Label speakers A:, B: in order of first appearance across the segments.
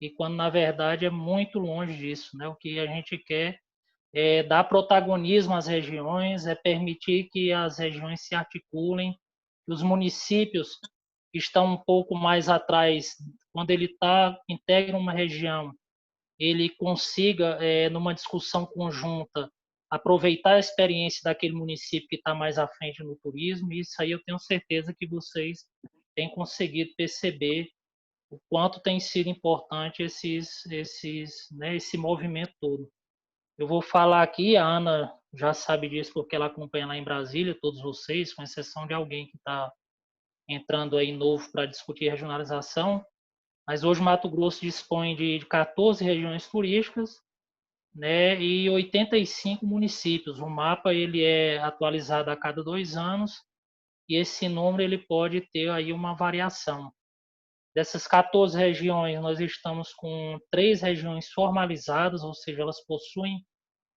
A: e quando, na verdade, é muito longe disso, né? O que a gente quer é dar protagonismo às regiões, é permitir que as regiões se articulem, que os municípios que estão um pouco mais atrás, quando ele integra uma região, ele consiga, numa discussão conjunta, aproveitar a experiência daquele município que está mais à frente no turismo, e isso aí eu tenho certeza que vocês têm conseguido perceber o quanto tem sido importante esse movimento todo. Eu vou falar aqui, a Ana já sabe disso porque ela acompanha lá em Brasília, todos vocês, com exceção de alguém que está entrando aí novo para discutir regionalização, mas hoje Mato Grosso dispõe de 14 regiões turísticas, né, e 85 municípios. O mapa ele é atualizado a cada 2 anos e esse número ele pode ter aí uma variação. Dessas 14 regiões, nós estamos com 3 regiões formalizadas, ou seja, elas possuem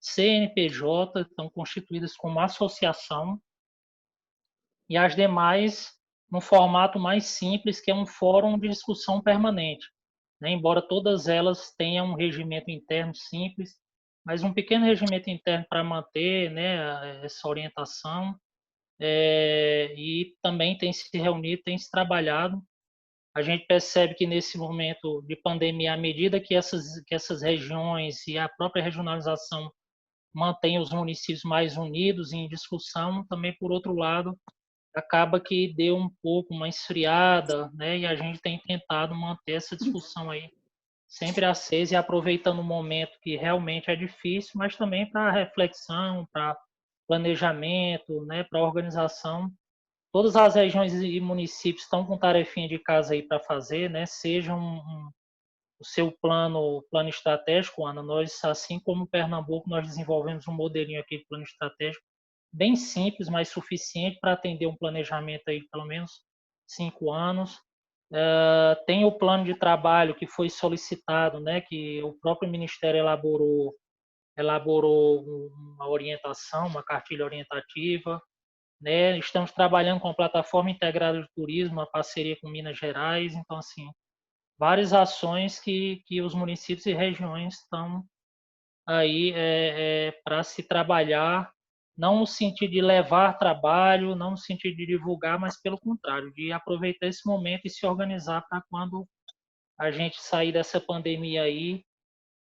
A: CNPJ, estão constituídas como associação, e as demais num formato mais simples, que é um fórum de discussão permanente, né? Embora todas elas tenham um regimento interno simples, mas um pequeno regimento interno para manter, né, essa orientação, e também tem se reunido, tem se trabalhado. A gente percebe que nesse momento de pandemia, à medida que essas regiões e a própria regionalização mantém os municípios mais unidos em discussão, também, por outro lado, acaba que deu um pouco uma esfriada, né? E a gente tem tentado manter essa discussão aí sempre acesa e aproveitando o momento que realmente é difícil, mas também para reflexão, para planejamento, né? Para organização. Todas as regiões e municípios estão com tarefinha de casa aí para fazer, né? Seja o seu plano estratégico, Ana. Nós, assim como Pernambuco, nós desenvolvemos um modelinho aqui de plano estratégico bem simples, mas suficiente para atender um planejamento aí de pelo menos 5 anos. Tem o plano de trabalho que foi solicitado, né, que o próprio Ministério elaborou uma orientação, uma cartilha orientativa, né? Estamos trabalhando com a plataforma integrada de turismo, uma parceria com Minas Gerais, então assim, várias ações que os municípios e regiões estão aí para se trabalhar, não no sentido de levar trabalho, não no sentido de divulgar, mas pelo contrário, de aproveitar esse momento e se organizar para quando a gente sair dessa pandemia aí,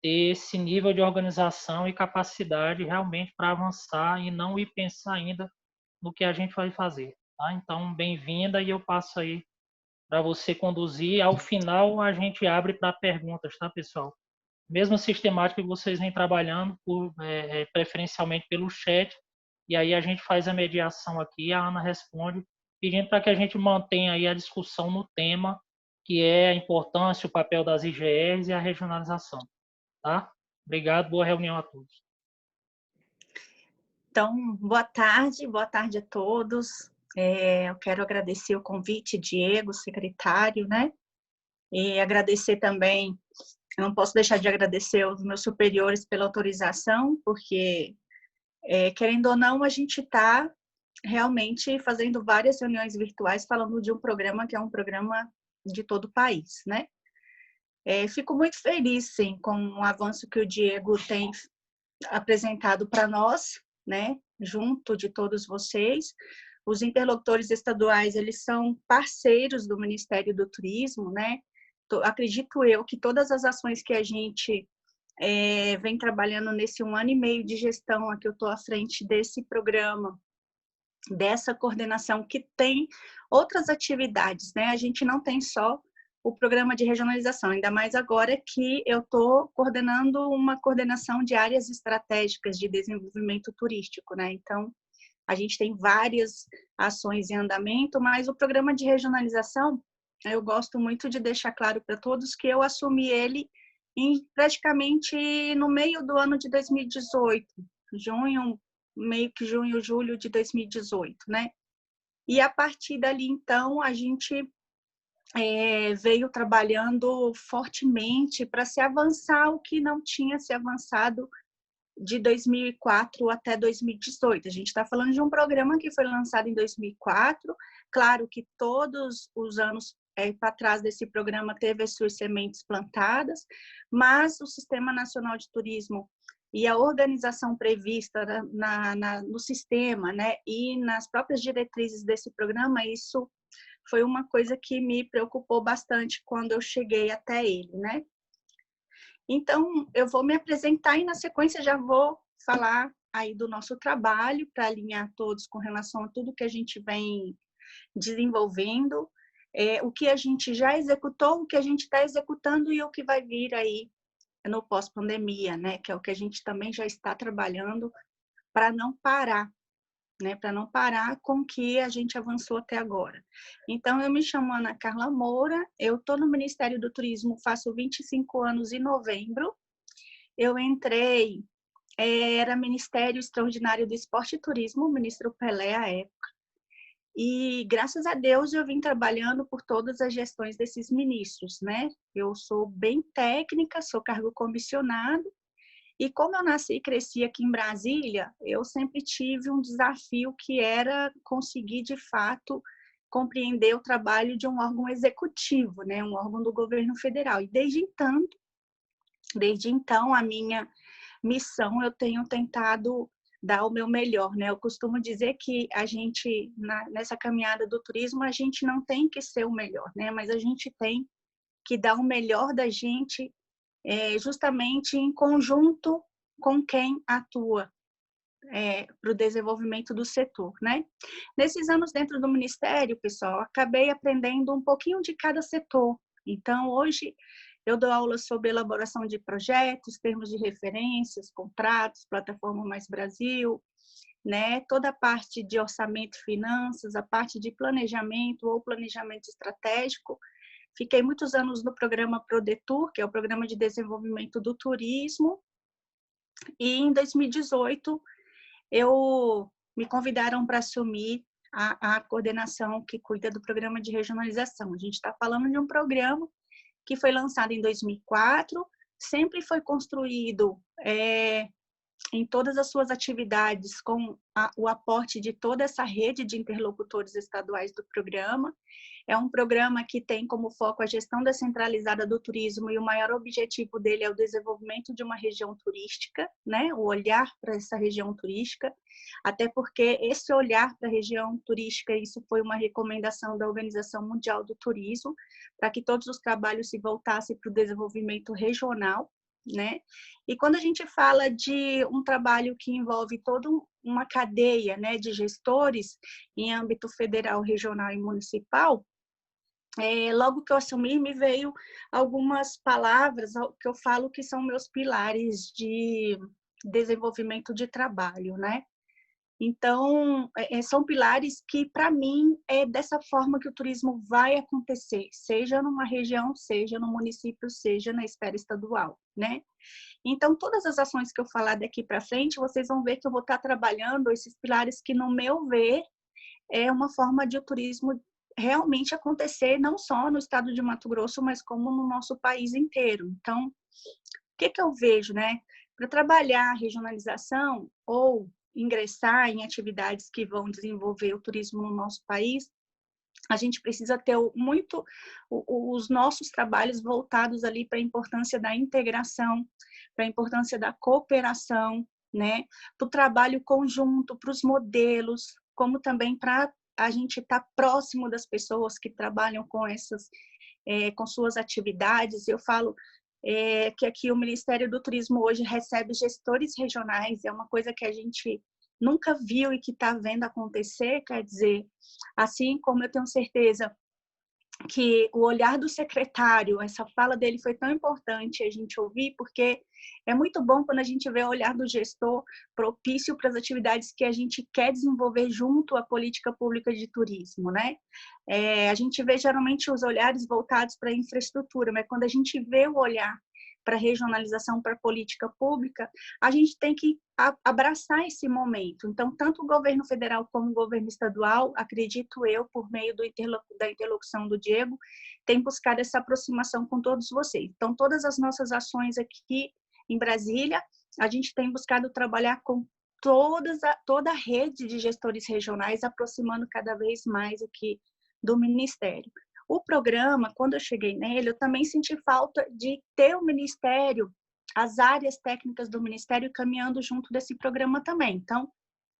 A: ter esse nível de organização e capacidade realmente para avançar e não ir pensar ainda no que a gente vai fazer. Tá? Então, bem-vinda e eu passo aí para você conduzir. Ao final, a gente abre para perguntas, tá, pessoal? Mesma sistemática que vocês vêm trabalhando, preferencialmente pelo chat, e aí a gente faz a mediação aqui, a Ana responde, pedindo para que a gente mantenha aí a discussão no tema, que é a importância, o papel das IGRs e a regionalização. Tá? Obrigado, boa reunião a todos.
B: Então, boa tarde a todos. Eu quero agradecer o convite, Diego, secretário, né? E agradecer também, eu não posso deixar de agradecer aos meus superiores pela autorização, porque, querendo ou não, a gente está realmente fazendo várias reuniões virtuais falando de um programa que é um programa de todo o país, né? Fico muito feliz, sim, com o avanço que o Diego tem apresentado para nós, né, junto de todos vocês. Os interlocutores estaduais, eles são parceiros do Ministério do Turismo, né? Acredito eu que todas as ações que a gente vem trabalhando nesse 1 ano e meio de gestão, aqui eu estou à frente desse programa, dessa coordenação que tem outras atividades, né? A gente não tem só o programa de regionalização, ainda mais agora que eu estou coordenando uma coordenação de áreas estratégicas de desenvolvimento turístico, né? Então, a gente tem várias ações em andamento, mas o programa de regionalização, eu gosto muito de deixar claro para todos que eu assumi ele praticamente no meio do ano de 2018, meio que junho, julho de 2018, né? E a partir dali, então, a gente veio trabalhando fortemente para se avançar o que não tinha se avançado de 2004 até 2018. A gente está falando de um programa que foi lançado em 2004, claro que todos os anos para trás desse programa teve as suas sementes plantadas, mas o Sistema Nacional de Turismo e a organização prevista no sistema, né, e nas próprias diretrizes desse programa, isso foi uma coisa que me preocupou bastante quando eu cheguei até ele, né? Então, eu vou me apresentar e, na sequência, já vou falar aí do nosso trabalho para alinhar todos com relação a tudo que a gente vem desenvolvendo, o que a gente já executou, o que a gente está executando e o que vai vir aí no pós-pandemia, né? Que é o que a gente também já está trabalhando para não parar, né? Para não parar com o que a gente avançou até agora. Então, eu me chamo Ana Carla Moura, eu estou no Ministério do Turismo, faço 25 anos em novembro. Eu entrei, era Ministério Extraordinário do Esporte e Turismo, o ministro Pelé à época. E, graças a Deus, eu vim trabalhando por todas as gestões desses ministros, né? Eu sou bem técnica, sou cargo comissionado, e como eu nasci e cresci aqui em Brasília, eu sempre tive um desafio que era conseguir, de fato, compreender o trabalho de um órgão executivo, né? Um órgão do governo federal. E desde então, a minha missão, eu tenho tentado dar o meu melhor, né? Eu costumo dizer que a gente, nessa caminhada do turismo, a gente não tem que ser o melhor, né? Mas a gente tem que dar o melhor da gente justamente em conjunto com quem atua para o desenvolvimento do setor, né? Nesses anos dentro do Ministério, pessoal, acabei aprendendo um pouquinho de cada setor. Então, hoje, eu dou aulas sobre elaboração de projetos, termos de referências, contratos, plataforma Mais Brasil, né? Toda a parte de orçamento e finanças, a parte de planejamento ou planejamento estratégico. Fiquei muitos anos no programa ProDetour, que é o Programa de Desenvolvimento do Turismo, e em 2018 me convidaram para assumir a coordenação que cuida do programa de regionalização. A gente está falando de um programa que foi lançado em 2004, sempre foi construído em todas as suas atividades com o aporte de toda essa rede de interlocutores estaduais do programa. É um programa que tem como foco a gestão descentralizada do turismo e o maior objetivo dele é o desenvolvimento de uma região turística, né? O olhar para essa região turística, até porque esse olhar para a região turística, isso foi uma recomendação da Organização Mundial do Turismo, para que todos os trabalhos se voltassem para o desenvolvimento regional, né? E quando a gente fala de um trabalho que envolve toda uma cadeia, né, de gestores em âmbito federal, regional e municipal, logo que eu assumi, me veio algumas palavras que eu falo que são meus pilares de desenvolvimento de trabalho, né? Então, são pilares que, para mim, é dessa forma que o turismo vai acontecer, seja numa região, seja no município, seja na esfera estadual, né? Então, todas as ações que eu falar daqui para frente, vocês vão ver que eu vou estar trabalhando esses pilares que, no meu ver, é uma forma de o turismo realmente acontecer, não só no estado de Mato Grosso, mas como no nosso país inteiro. Então, o que eu vejo, né? Para trabalhar a regionalização ou ingressar em atividades que vão desenvolver o turismo no nosso país, a gente precisa ter muito os nossos trabalhos voltados ali para a importância da integração, para a importância da cooperação, né? Para o trabalho conjunto, para os modelos, como também para a gente estar próximo das pessoas que trabalham com com suas atividades. Eu falo que aqui o Ministério do Turismo hoje recebe gestores regionais, é uma coisa que a gente nunca viu e que está vendo acontecer, quer dizer, assim como eu tenho certeza que o olhar do secretário, essa fala dele foi tão importante a gente ouvir, porque é muito bom quando a gente vê o olhar do gestor propício para as atividades que a gente quer desenvolver junto à política pública de turismo, né? A gente vê geralmente os olhares voltados para a infraestrutura, mas quando a gente vê o olhar para regionalização, para política pública, a gente tem que abraçar esse momento. Então, tanto o governo federal como o governo estadual, acredito eu, por meio da interlocução do Diego, tem buscado essa aproximação com todos vocês. Então, todas as nossas ações aqui em Brasília, a gente tem buscado trabalhar com toda a rede de gestores regionais, aproximando cada vez mais aqui do Ministério. O programa, quando eu cheguei nele, eu também senti falta de ter o Ministério, as áreas técnicas do Ministério caminhando junto desse programa também. Então,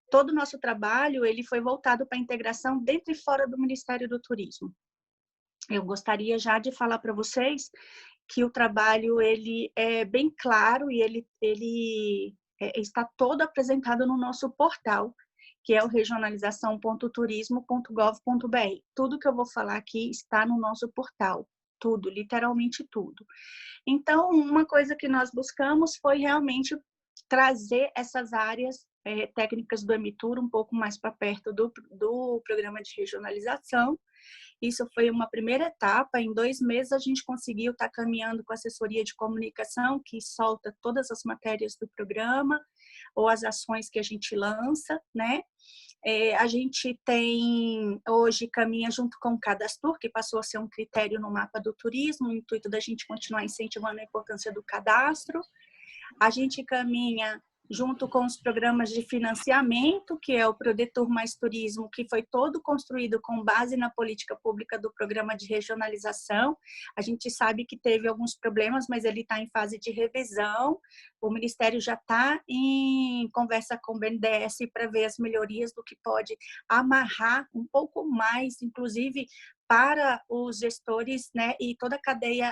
B: todo o nosso trabalho ele foi voltado para a integração dentro e fora do Ministério do Turismo. Eu gostaria já de falar para vocês que o trabalho ele é bem claro e ele está todo apresentado no nosso portal, que é o regionalização.turismo.gov.br. Tudo que eu vou falar aqui está no nosso portal, tudo, literalmente tudo. Então, uma coisa que nós buscamos foi realmente trazer essas áreas técnicas do Emitur um pouco mais para perto do programa de regionalização. Isso foi uma primeira etapa. Em 2 meses, a gente conseguiu estar caminhando com a assessoria de comunicação, que solta todas as matérias do programa, ou as ações que a gente lança, né? A gente tem, hoje, caminha junto com o Cadastur, que passou a ser um critério no mapa do turismo, no intuito da gente continuar incentivando a importância do cadastro. A gente caminha junto com os programas de financiamento, que é o Prodetur Mais Turismo, que foi todo construído com base na política pública do programa de regionalização. A gente sabe que teve alguns problemas, mas ele está em fase de revisão. O Ministério já está em conversa com o BNDES para ver as melhorias do que pode amarrar um pouco mais, inclusive para os gestores, né, e toda a cadeia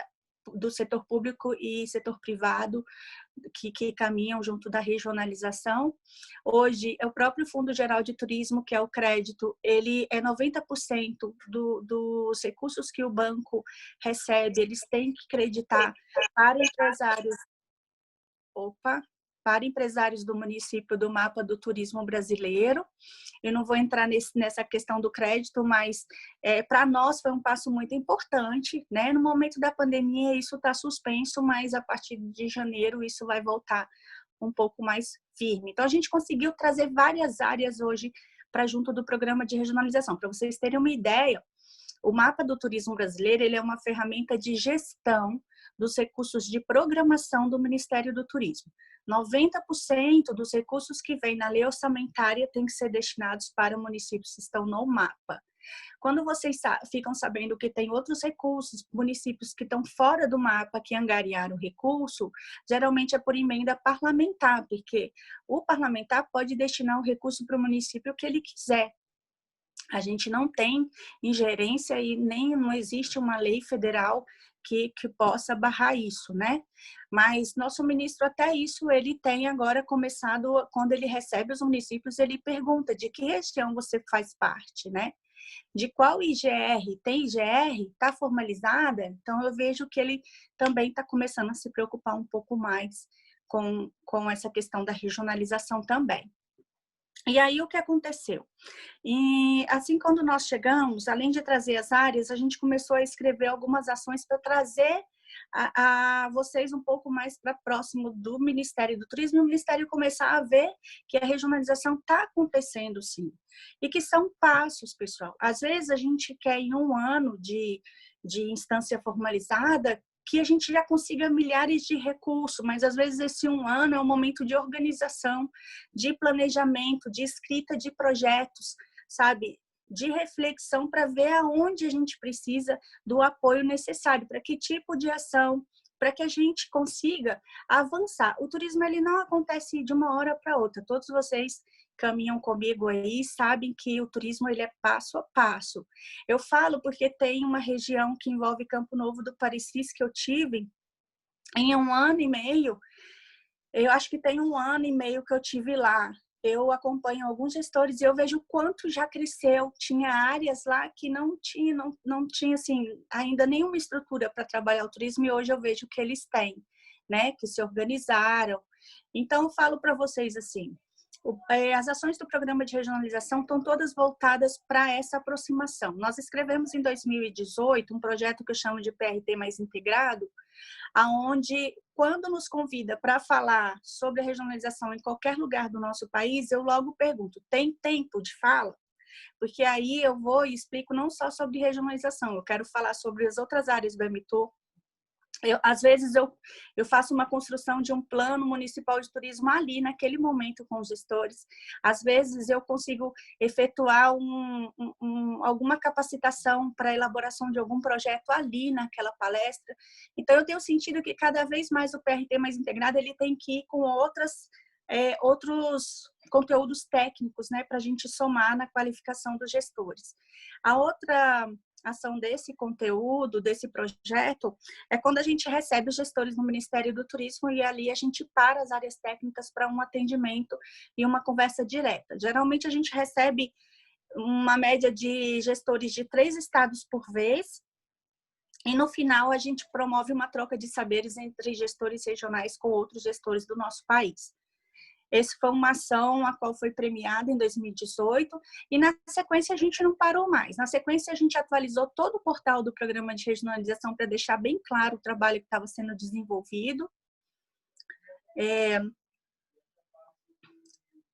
B: do setor público e setor privado que caminham junto da regionalização. Hoje, é o próprio Fundo Geral de Turismo, que é o crédito, ele é 90% dos recursos que o banco recebe, eles têm que creditar para empresários. Para empresários do município do mapa do turismo brasileiro. Eu não vou entrar nessa questão do crédito, mas para nós foi um passo muito importante, né? No momento da pandemia isso está suspenso, mas a partir de janeiro isso vai voltar um pouco mais firme. Então a gente conseguiu trazer várias áreas hoje para junto do programa de regionalização. Para vocês terem uma ideia, o mapa do turismo brasileiro ele é uma ferramenta de gestão dos recursos de programação do Ministério do Turismo. 90% dos recursos que vêm na lei orçamentária têm que ser destinados para municípios que estão no mapa. Quando vocês ficam sabendo que tem outros recursos, municípios que estão fora do mapa, que angariaram o recurso, geralmente é por emenda parlamentar, porque o parlamentar pode destinar o recurso para o município que ele quiser. A gente não tem ingerência e nem não existe uma lei federal que possa barrar isso, né? Mas nosso ministro, até isso, ele tem agora começado, quando ele recebe os municípios, ele pergunta de que região você faz parte, né? De qual IGR? Tem IGR? Está formalizada? Então, eu vejo que ele também está começando a se preocupar um pouco mais com essa questão da regionalização também. E aí, o que aconteceu? E assim, quando nós chegamos, além de trazer as áreas, a gente começou a escrever algumas ações para trazer a vocês um pouco mais para próximo do Ministério do Turismo, e o Ministério começar a ver que a regionalização está acontecendo sim. E que são passos, pessoal. Às vezes a gente quer em um ano de instância formalizada que a gente já consiga milhares de recursos, mas às vezes esse um ano é um momento de organização, de planejamento, de escrita de projetos, sabe? De reflexão para ver aonde a gente precisa do apoio necessário, para que tipo de ação, para que a gente consiga avançar. O turismo ele não acontece de uma hora para outra. Todos vocês caminham comigo aí, sabem que o turismo ele é passo a passo. Eu falo porque tem uma região que envolve Campo Novo do Parecis que eu tive em um ano e meio. Eu acho que tem um ano e meio que eu tive lá. Eu acompanho alguns gestores e eu vejo o quanto já cresceu. Tinha áreas lá que não tinha assim, ainda nenhuma estrutura para trabalhar o turismo e hoje eu vejo que eles têm, né? Que se organizaram. Então, eu falo para vocês assim, as ações do programa de regionalização estão todas voltadas para essa aproximação. Nós escrevemos em 2018 um projeto que eu chamo de PRT Mais Integrado, aonde, quando nos convida para falar sobre a regionalização em qualquer lugar do nosso país, eu logo pergunto, tem tempo de fala? Porque aí eu vou e explico não só sobre regionalização, eu quero falar sobre as outras áreas do Emitur, Às vezes eu faço uma construção de um plano municipal de turismo ali, naquele momento, com os gestores. Às vezes eu consigo efetuar alguma capacitação para a elaboração de algum projeto ali, naquela palestra. Então, eu tenho sentido que cada vez mais o PRT mais integrado ele tem que ir com outros conteúdos técnicos, né, para a gente somar na qualificação dos gestores. A outra ação desse conteúdo, desse projeto, é quando a gente recebe os gestores no Ministério do Turismo e ali a gente para as áreas técnicas para um atendimento e uma conversa direta. Geralmente a gente recebe uma média de gestores de 3 estados por vez e no final a gente promove uma troca de saberes entre gestores regionais com outros gestores do nosso país. Essa foi uma ação a qual foi premiada em 2018 e na sequência a gente não parou mais. Na sequência a gente atualizou todo o portal do programa de regionalização para deixar bem claro o trabalho que estava sendo desenvolvido.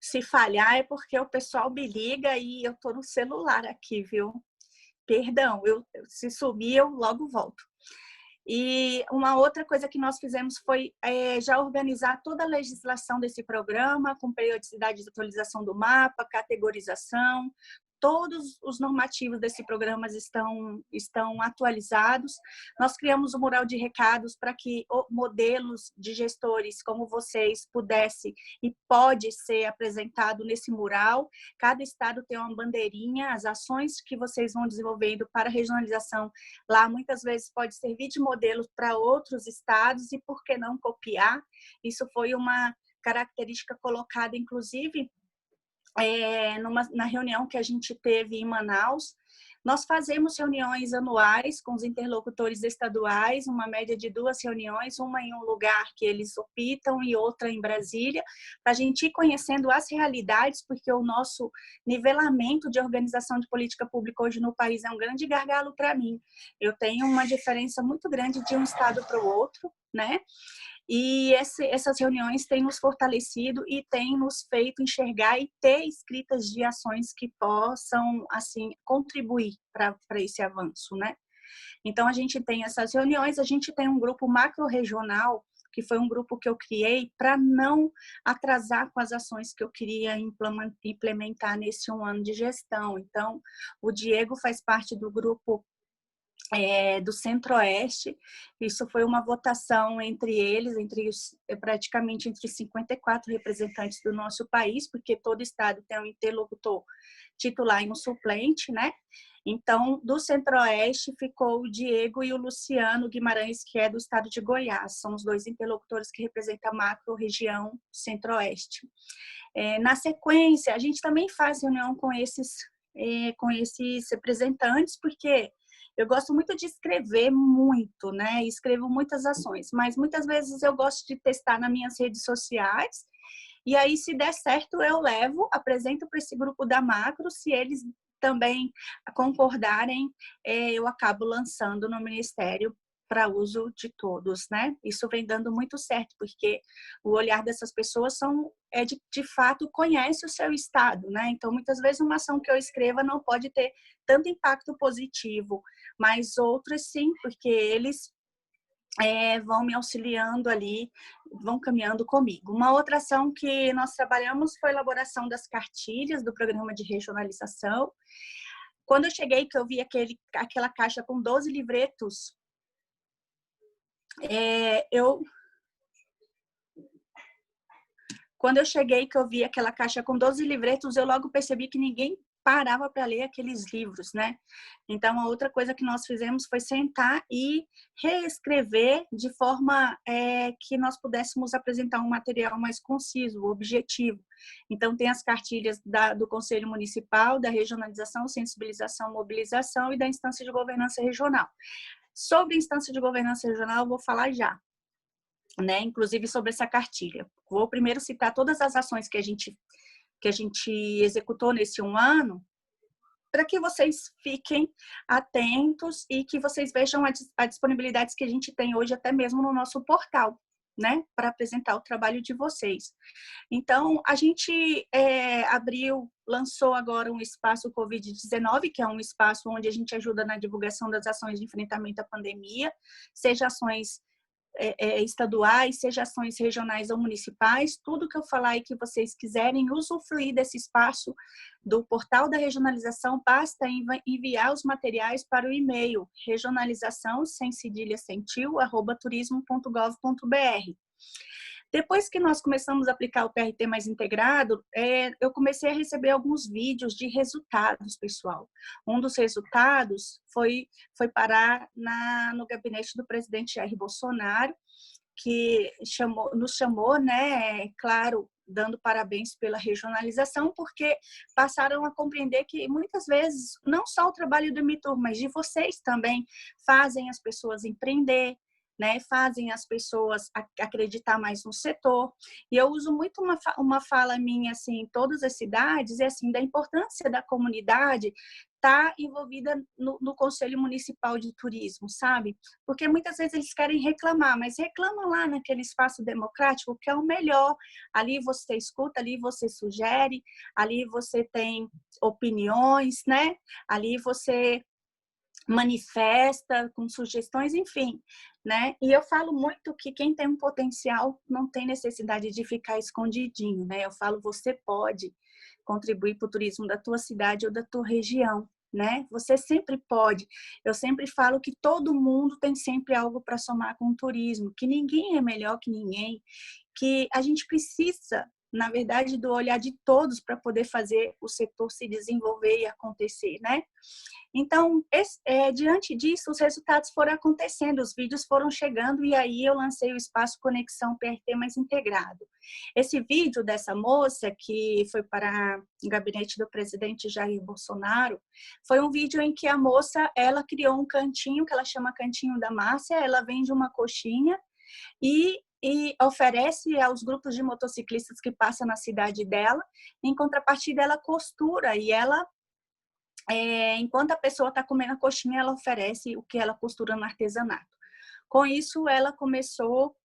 B: Se falhar é porque o pessoal me liga e eu estou no celular aqui, viu? Perdão, se subir eu logo volto. E uma outra coisa que nós fizemos foi já organizar toda a legislação desse programa, com periodicidade de atualização do mapa, categorização. Todos os normativos desse programa estão atualizados. Nós criamos um mural de recados para que modelos de gestores como vocês pudessem e pode ser apresentado nesse mural. Cada estado tem uma bandeirinha, as ações que vocês vão desenvolvendo para a regionalização lá muitas vezes pode servir de modelo para outros estados e por que não copiar? Isso foi uma característica colocada, inclusive, na reunião que a gente teve em Manaus. Nós fazemos reuniões anuais com os interlocutores estaduais, uma média de 2 reuniões, uma em um lugar que eles optam e outra em Brasília, para a gente ir conhecendo as realidades, porque o nosso nivelamento de organização de política pública hoje no país é um grande gargalo para mim. Eu tenho uma diferença muito grande de um estado para o outro, né? E essas reuniões têm nos fortalecido e têm nos feito enxergar e ter escritas de ações que possam, assim, contribuir para esse avanço, né? Então, a gente tem essas reuniões, a gente tem um grupo macro-regional, que foi um grupo que eu criei para não atrasar com as ações que eu queria implementar nesse 1 ano de gestão. Então, o Diego faz parte do grupo do Centro-Oeste. Isso foi uma votação entre eles, praticamente entre 54 representantes do nosso país, porque todo estado tem um interlocutor titular e um suplente, né? Então, do Centro-Oeste ficou o Diego e o Luciano Guimarães, que é do estado de Goiás. São os 2 interlocutores que representam a macro-região Centro-Oeste. Na sequência, a gente também faz reunião com esses representantes, porque eu gosto muito de escrever muito, né? Escrevo muitas ações, mas muitas vezes eu gosto de testar nas minhas redes sociais. E aí, se der certo, eu apresento para esse grupo da macro. Se eles também concordarem, eu acabo lançando no Ministério para uso de todos, né? Isso vem dando muito certo, porque o olhar dessas pessoas de fato conhece o seu estado, né? Então, muitas vezes uma ação que eu escreva não pode ter tanto impacto positivo, mas outras sim, porque eles vão me auxiliando ali, vão caminhando comigo. Uma outra ação que nós trabalhamos foi a elaboração das cartilhas do programa de regionalização. Quando eu cheguei, que eu vi aquela caixa com 12 livretos, Quando eu cheguei, que eu vi aquela caixa com 12 livretos, eu logo percebi que ninguém parava para ler aqueles livros, né? Então, a outra coisa que nós fizemos foi sentar e reescrever de forma que nós pudéssemos apresentar um material mais conciso, objetivo. Então, tem as cartilhas do Conselho Municipal, da regionalização, sensibilização, mobilização e da instância de governança regional. Sobre a instância de governança regional, eu vou falar já, né? Inclusive sobre essa cartilha. Vou primeiro citar todas as ações que a gente executou nesse 1 ano, para que vocês fiquem atentos e que vocês vejam a disponibilidade que a gente tem hoje, até mesmo no nosso portal, né? Para apresentar o trabalho de vocês. Então, a gente lançou agora um espaço Covid-19, que é um espaço onde a gente ajuda na divulgação das ações de enfrentamento à pandemia, seja ações estaduais, seja ações regionais ou municipais, tudo que eu falar aí que vocês quiserem usufruir desse espaço do portal da regionalização, basta enviar os materiais para o e-mail regionalização, sem cedilha, sem tio, @turismo.gov.br. Depois que nós começamos a aplicar o PRT mais integrado, eu comecei a receber alguns vídeos de resultados, pessoal. Um dos resultados foi parar no gabinete do presidente Jair Bolsonaro, que nos chamou, né, claro, dando parabéns pela regionalização, porque passaram a compreender que muitas vezes não só o trabalho do Mitur, mas de vocês também fazem as pessoas empreender, né, fazem as pessoas acreditar mais no setor. E eu uso muito uma fala minha assim, em todas as cidades, é assim, da importância da comunidade estar envolvida no Conselho Municipal de Turismo, sabe? Porque muitas vezes eles querem reclamar, mas reclamam lá naquele espaço democrático, que é o melhor. Ali você escuta, ali você sugere, ali você tem opiniões, né? Ali você manifesta com sugestões, enfim, né? E eu falo muito que quem tem um potencial não tem necessidade de ficar escondidinho, né? Eu falo, você pode contribuir para o turismo da tua cidade ou da tua região, né? Você sempre pode. Eu sempre falo que todo mundo tem sempre algo para somar com o turismo, que ninguém é melhor que ninguém, que a gente precisa, na verdade, do olhar de todos para poder fazer o setor se desenvolver e acontecer, né? Então, diante disso, os resultados foram acontecendo, os vídeos foram chegando e aí eu lancei o espaço Conexão PRT mais integrado. Esse vídeo dessa moça que foi para o gabinete do presidente Jair Bolsonaro, foi um vídeo em que a moça, ela criou um cantinho, que ela chama Cantinho da Márcia, ela vende uma coxinha e oferece aos grupos de motociclistas que passam na cidade dela, em contrapartida ela costura e ela enquanto a pessoa está comendo a coxinha, ela oferece o que ela costura no artesanato. Com isso, ela começou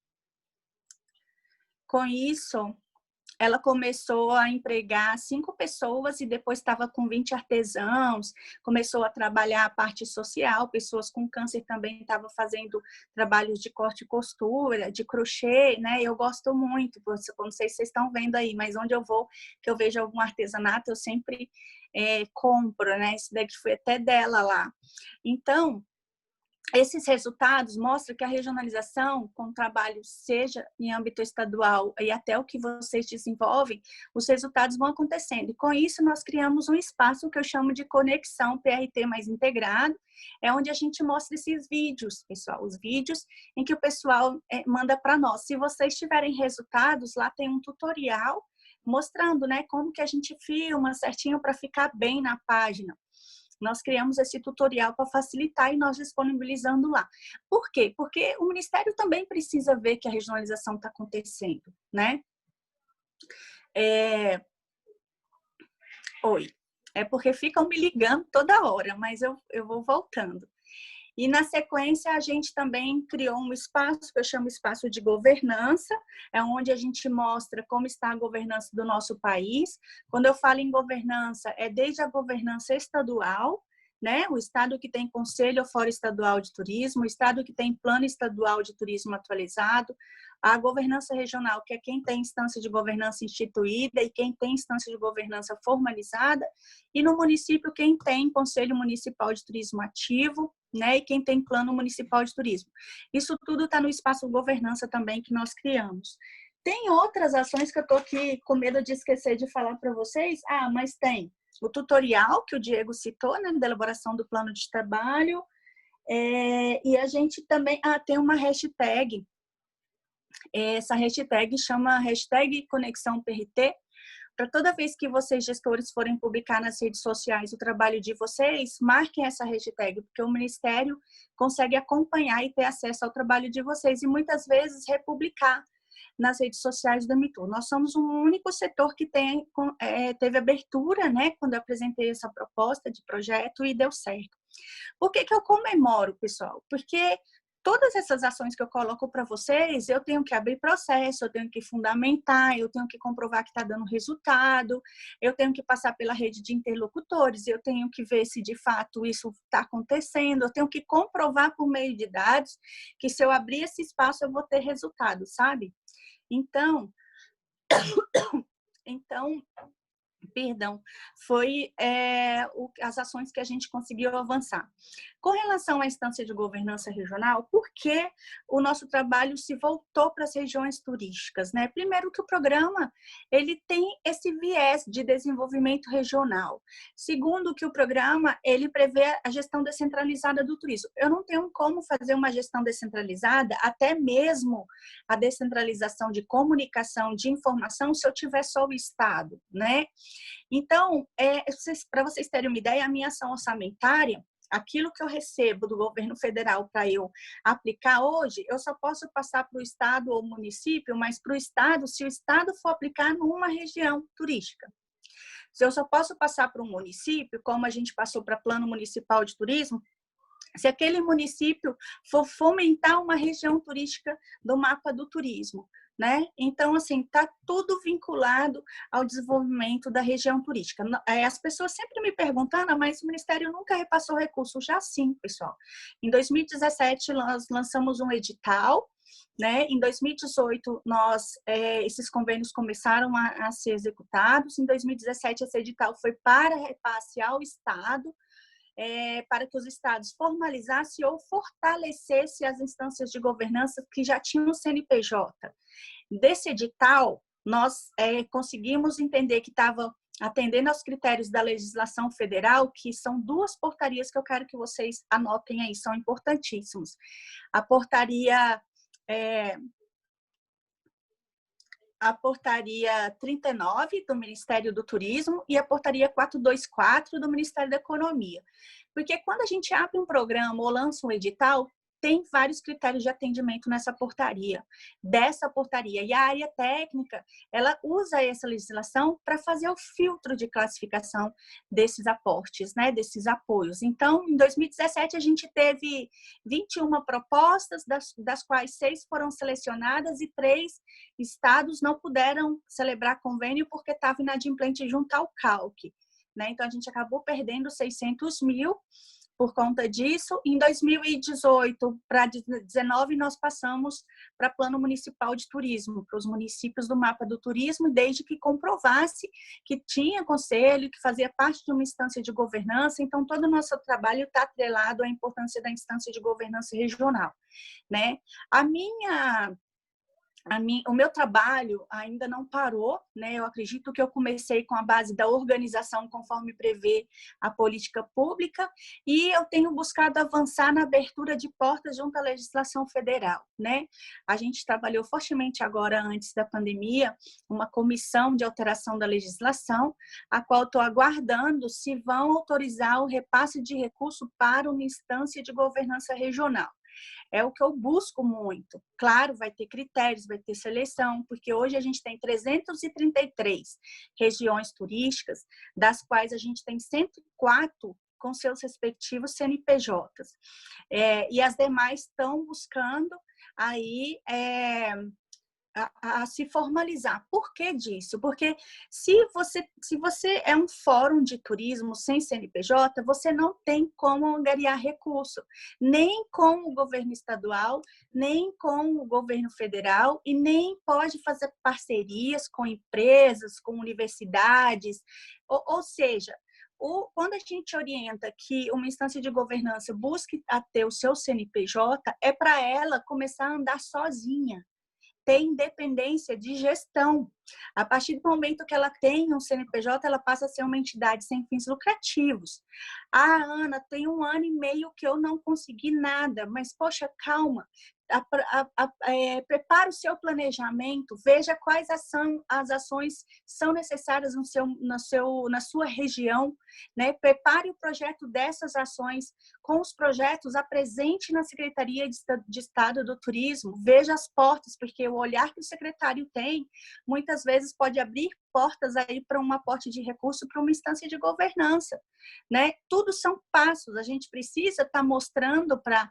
B: a empregar 5 pessoas e depois estava com 20 artesãos, começou a trabalhar a parte social, pessoas com câncer também estavam fazendo trabalhos de corte e costura, de crochê, né? Eu gosto muito, não sei se vocês estão vendo aí, mas onde eu vou, que eu vejo algum artesanato, eu sempre compro, né? Isso daqui foi até dela lá. Então, esses resultados mostram que a regionalização, com o trabalho seja em âmbito estadual e até o que vocês desenvolvem, os resultados vão acontecendo. E com isso, nós criamos um espaço que eu chamo de Conexão PRT mais integrado, é onde a gente mostra esses vídeos, pessoal, os vídeos em que o pessoal manda para nós. Se vocês tiverem resultados, lá tem um tutorial mostrando, né, como que a gente filma certinho para ficar bem na página. Nós criamos esse tutorial para facilitar e nós disponibilizando lá. Por quê? Porque o Ministério também precisa ver que a regionalização está acontecendo, né? Oi. É porque ficam me ligando toda hora, mas eu vou voltando. E, na sequência, a gente também criou um espaço, que eu chamo espaço de governança, é onde a gente mostra como está a governança do nosso país. Quando eu falo em governança, é desde a governança estadual, né? O estado que tem Conselho ou Fórum Estadual de Turismo, o estado que tem Plano Estadual de Turismo atualizado, a governança regional, que é quem tem instância de governança instituída e quem tem instância de governança formalizada, e no município, quem tem Conselho Municipal de Turismo ativo, né, e quem tem Plano Municipal de Turismo. Isso tudo está no espaço governança também que nós criamos. Tem outras ações que eu estou aqui com medo de esquecer de falar para vocês? Mas tem o tutorial que o Diego citou, né, da elaboração do plano de trabalho, e a gente também tem uma hashtag. Essa hashtag chama hashtag Conexão PRT, para toda vez que vocês, gestores, forem publicar nas redes sociais o trabalho de vocês, marquem essa hashtag, porque o Ministério consegue acompanhar e ter acesso ao trabalho de vocês e muitas vezes republicar nas redes sociais do Mitur. Nós somos o único setor que teve abertura, né, quando eu apresentei essa proposta de projeto e deu certo. Por que eu comemoro, pessoal? Porque todas essas ações que eu coloco para vocês, eu tenho que abrir processo, eu tenho que fundamentar, eu tenho que comprovar que está dando resultado, eu tenho que passar pela rede de interlocutores, eu tenho que ver se de fato isso está acontecendo, eu tenho que comprovar por meio de dados que se eu abrir esse espaço eu vou ter resultado, sabe? Então, perdão, foi as ações que a gente conseguiu avançar. Com relação à instância de governança regional, por que o nosso trabalho se voltou para as regiões turísticas, né? Primeiro que o programa, ele tem esse viés de desenvolvimento regional. Segundo que o programa, ele prevê a gestão descentralizada do turismo. Eu não tenho como fazer uma gestão descentralizada, até mesmo a descentralização de comunicação, de informação, se eu tiver só o Estado, né? Então, para vocês terem uma ideia, a minha ação orçamentária, aquilo que eu recebo do governo federal para eu aplicar hoje, eu só posso passar para o estado ou município, mas para o estado, se o estado for aplicar numa região turística. Se eu só posso passar para um município, como a gente passou para Plano Municipal de Turismo, se aquele município for fomentar uma região turística do mapa do turismo, né? Então, assim, está tudo vinculado ao desenvolvimento da região turística. As pessoas sempre me perguntam, Ana, mas o Ministério nunca repassou recurso. Já sim, pessoal. Em 2017, nós lançamos um edital, né? Em 2018, esses convênios começaram a ser executados. Em 2017, esse edital foi para repasse ao Estado, para que os estados formalizassem ou fortalecessem as instâncias de governança que já tinham o CNPJ. Desse edital, nós conseguimos entender que estava atendendo aos critérios da legislação federal, que são 2 portarias que eu quero que vocês anotem aí, são importantíssimos. A portaria 39 do Ministério do Turismo e a portaria 424 do Ministério da Economia. Porque quando a gente abre um programa ou lança um edital, tem vários critérios de atendimento dessa portaria. E a área técnica, ela usa essa legislação para fazer o filtro de classificação desses aportes, né, desses apoios. Então, em 2017, a gente teve 21 propostas, das quais 6 foram selecionadas e 3 estados não puderam celebrar convênio porque estava inadimplente junto ao CALC, né? Então, a gente acabou perdendo 600 mil por conta disso. Em 2018 para 2019, nós passamos para Plano Municipal de Turismo, para os municípios do mapa do turismo, desde que comprovasse que tinha conselho, que fazia parte de uma instância de governança. Então, todo o nosso trabalho está atrelado à importância da instância de governança regional, né? O meu trabalho ainda não parou, né? Eu acredito que eu comecei com a base da organização conforme prevê a política pública e eu tenho buscado avançar na abertura de portas junto à legislação federal, né? A gente trabalhou fortemente agora, antes da pandemia, uma comissão de alteração da legislação, a qual estou aguardando se vão autorizar o repasse de recurso para uma instância de governança regional. É o que eu busco muito. Claro, vai ter critérios, vai ter seleção, porque hoje a gente tem 333 regiões turísticas, das quais a gente tem 104 com seus respectivos CNPJs. E as demais estão buscando aí a se formalizar. Por que disso? Porque se você é um fórum de turismo sem CNPJ, você não tem como angariar recurso, nem com o governo estadual, nem com o governo federal, e nem pode fazer parcerias com empresas, com universidades, ou seja, quando a gente orienta que uma instância de governança busque ter o seu CNPJ, é para ela começar a andar sozinha, ter independência de gestão. A partir do momento que ela tem um CNPJ, ela passa a ser uma entidade sem fins lucrativos. Ah, Ana, tem 1 ano e meio que eu não consegui nada, mas, poxa, calma. Prepare o seu planejamento, veja quais as ações são necessárias na sua região, né? Prepare o projeto dessas ações. Com os projetos, apresente na Secretaria de Estado do Turismo, veja as portas, porque o olhar que o secretário tem, muitas muitas vezes pode abrir portas aí para um aporte de recurso para uma instância de governança, né? Tudo são passos, a gente precisa estar mostrando para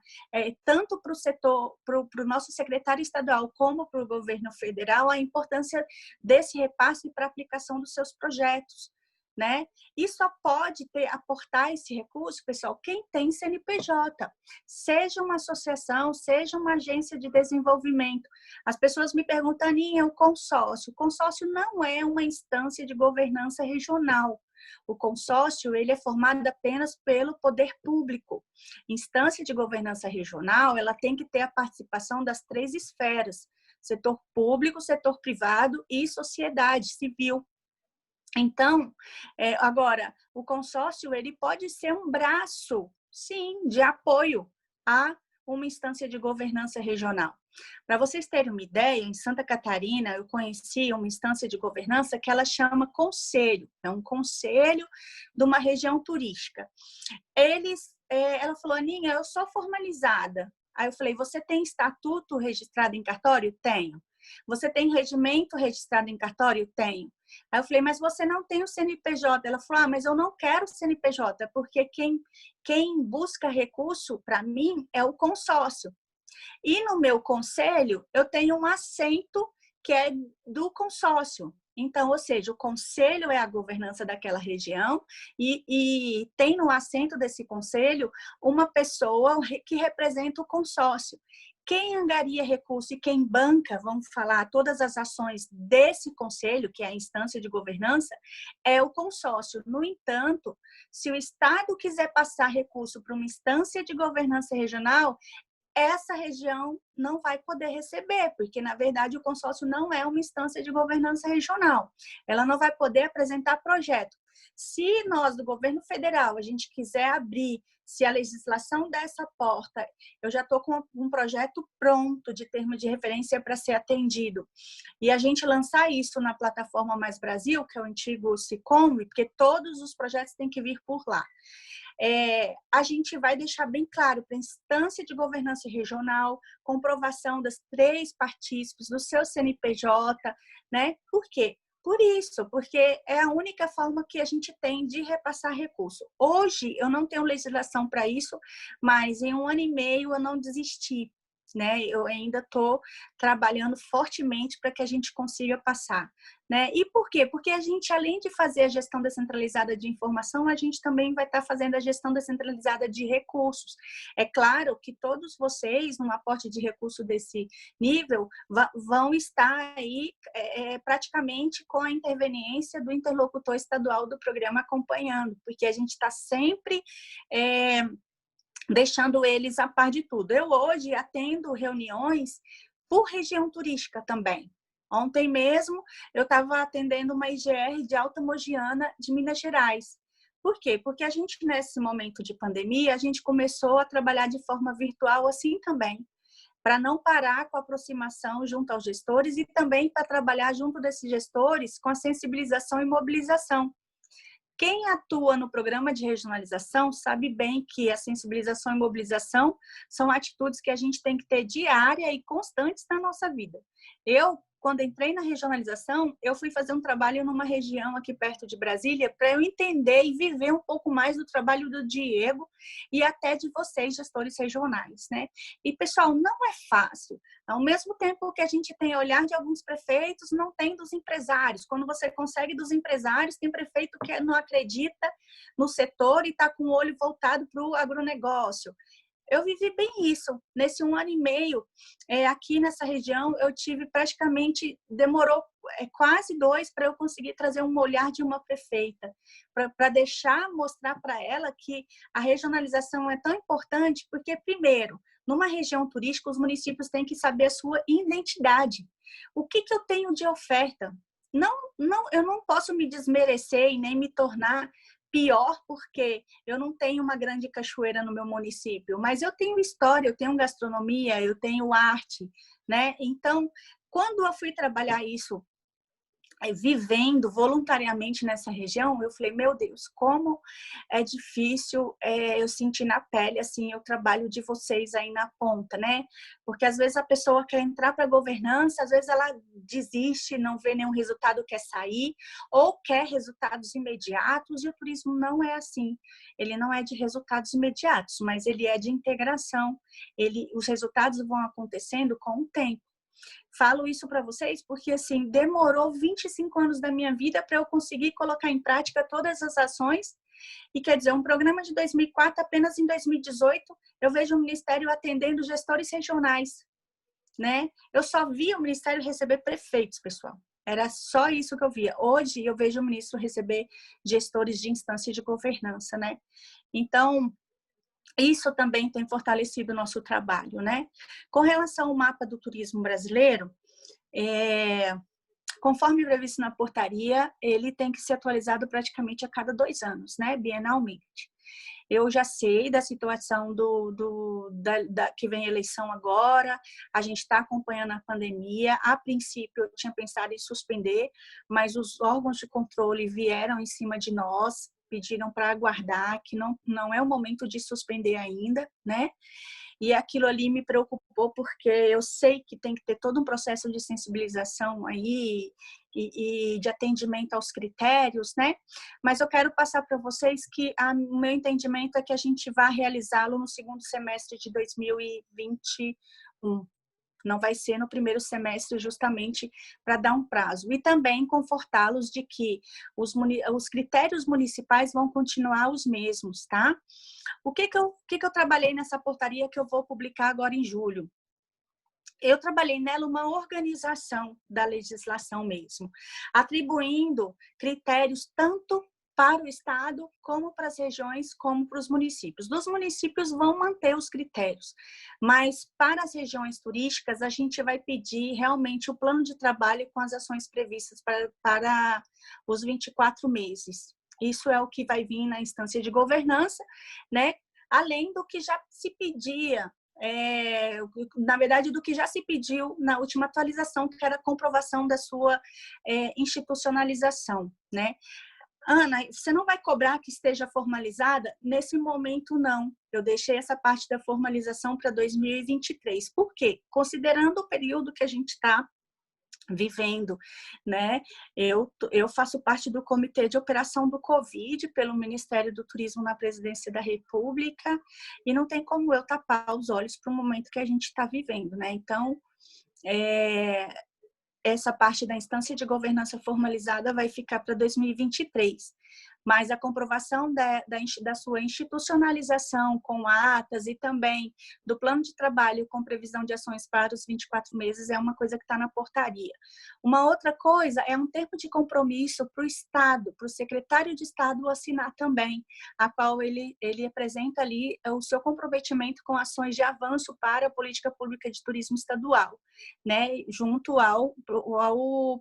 B: tanto para o setor, para o nosso secretário estadual, como para o governo federal, a importância desse repasse para a aplicação dos seus projetos, né? E só pode aportar esse recurso, pessoal, quem tem CNPJ, seja uma associação, seja uma agência de desenvolvimento. As pessoas me perguntam, Aninha, o consórcio não é uma instância de governança regional. O consórcio, ele é formado apenas pelo poder público. Instância de governança regional, ela tem que ter a participação das 3 esferas: setor público, setor privado e sociedade civil. Então, agora, o consórcio, ele pode ser um braço, sim, de apoio a uma instância de governança regional. Para vocês terem uma ideia, em Santa Catarina, eu conheci uma instância de governança que ela chama conselho, é um conselho de uma região turística. Ela falou, Aninha, eu sou formalizada. Aí eu falei, você tem estatuto registrado em cartório? Tenho. Você tem regimento registrado em cartório? Tenho. Aí eu falei, mas você não tem o CNPJ. Ela falou, mas eu não quero o CNPJ, porque quem busca recurso para mim é o consórcio. E no meu conselho, eu tenho um assento que é do consórcio. Então, ou seja, o conselho é a governança daquela região e tem no assento desse conselho uma pessoa que representa o consórcio. Quem angaria recurso e quem banca, vamos falar, todas as ações desse conselho, que é a instância de governança, é o consórcio. No entanto, se o Estado quiser passar recurso para uma instância de governança regional, essa região não vai poder receber, porque, na verdade, o consórcio não é uma instância de governança regional. Ela não vai poder apresentar projeto. Se nós, do governo federal, a gente quiser abrir, se a legislação der essa porta, eu já estou com um projeto pronto de termo de referência para ser atendido, e a gente lançar isso na plataforma Mais Brasil, que é o antigo Sicom, porque todos os projetos têm que vir por lá. A gente vai deixar bem claro para a instância de governança regional, comprovação das 3 partícipes, do seu CNPJ, né? Por quê? Por isso, porque é a única forma que a gente tem de repassar recurso. Hoje, eu não tenho legislação para isso, mas em 1 ano e meio eu não desisti, né? Eu ainda estou trabalhando fortemente para que a gente consiga passar, né? E por quê? Porque a gente, além de fazer a gestão descentralizada de informação, a gente também vai estar fazendo a gestão descentralizada de recursos. É claro que todos vocês, num aporte de recurso desse nível, vão estar aí praticamente com a interveniência do interlocutor estadual do programa acompanhando, porque a gente está sempre deixando eles a par de tudo. Eu hoje atendo reuniões por região turística também. Ontem mesmo eu estava atendendo uma IGR de Alta Mogiana de Minas Gerais. Por quê? Porque a gente, nesse momento de pandemia, a gente começou a trabalhar de forma virtual assim também, para não parar com a aproximação junto aos gestores e também para trabalhar junto desses gestores com a sensibilização e mobilização. Quem atua no programa de regionalização sabe bem que a sensibilização e mobilização são atitudes que a gente tem que ter diária e constantes na nossa vida. Eu, quando entrei na regionalização, eu fui fazer um trabalho numa região aqui perto de Brasília para eu entender e viver um pouco mais do trabalho do Diego e até de vocês, gestores regionais, né? E, pessoal, não é fácil. Ao mesmo tempo que a gente tem olhar de alguns prefeitos, não tem dos empresários. Quando você consegue dos empresários, tem prefeito que não acredita no setor e está com o olho voltado para o agronegócio. Eu vivi bem isso. Nesse 1 ano e meio, aqui nessa região, eu tive praticamente, demorou quase 2 para eu conseguir trazer um olhar de uma prefeita, para mostrar para ela que a regionalização é tão importante, porque, primeiro, numa região turística, os municípios têm que saber a sua identidade. O que eu tenho de oferta? Eu não posso me desmerecer e nem me tornar pior porque eu não tenho uma grande cachoeira no meu município, mas eu tenho história, eu tenho gastronomia, eu tenho arte, né? Então, quando eu fui trabalhar isso vivendo voluntariamente nessa região, eu falei, meu Deus, como é difícil eu sentir na pele, assim, o trabalho de vocês aí na ponta, né? Porque às vezes a pessoa quer entrar para a governança, às vezes ela desiste, não vê nenhum resultado, quer sair, ou quer resultados imediatos, e o turismo não é assim. Ele não é de resultados imediatos, mas ele é de integração. Os resultados vão acontecendo com o tempo. Falo isso para vocês porque, assim, demorou 25 anos da minha vida para eu conseguir colocar em prática todas as ações. E, quer dizer, um programa de 2004, apenas em 2018, eu vejo o Ministério atendendo gestores regionais, né? Eu só via o Ministério receber prefeitos, pessoal. Era só isso que eu via. Hoje, eu vejo o ministro receber gestores de instância de governança, né? Então, isso também tem fortalecido o nosso trabalho, né? Com relação ao mapa do turismo brasileiro, conforme previsto na portaria, ele tem que ser atualizado praticamente a cada 2 anos, né? Bienalmente. Eu já sei da situação que vem eleição agora, a gente está acompanhando a pandemia. A princípio, eu tinha pensado em suspender, mas os órgãos de controle vieram em cima de nós, pediram para aguardar, que não é o momento de suspender ainda, né? E aquilo ali me preocupou porque eu sei que tem que ter todo um processo de sensibilização aí e de atendimento aos critérios, né? Mas eu quero passar para vocês que o meu entendimento é que a gente vai realizá-lo no segundo semestre de 2021. Não vai ser no primeiro semestre, justamente para dar um prazo. E também confortá-los de que os critérios municipais vão continuar os mesmos, tá? O que eu trabalhei nessa portaria que eu vou publicar agora em julho? Eu trabalhei nela uma organização da legislação mesmo, atribuindo critérios tanto para o Estado, como para as regiões, como para os municípios. Dos municípios vão manter os critérios, mas para as regiões turísticas, a gente vai pedir realmente o plano de trabalho com as ações previstas para os 24 meses. Isso é o que vai vir na instância de governança, né? Além do que já se pedia, na verdade, do que já se pediu na última atualização, que era a comprovação da sua institucionalização, né? Ana, você não vai cobrar que esteja formalizada? Nesse momento, não. Eu deixei essa parte da formalização para 2023. Por quê? Considerando o período que a gente está vivendo, né? Eu faço parte do Comitê de Operação do Covid pelo Ministério do Turismo na Presidência da República e não tem como eu tapar os olhos para o momento que a gente está vivendo, né? Então, essa parte da instância de governança formalizada vai ficar para 2023. Mas a comprovação da sua institucionalização com atas e também do plano de trabalho com previsão de ações para os 24 meses é uma coisa que está na portaria. Uma outra coisa é um termo de compromisso para o Estado, para o secretário de Estado assinar também, a qual ele apresenta ali o seu comprometimento com ações de avanço para a política pública de turismo estadual, né, junto ao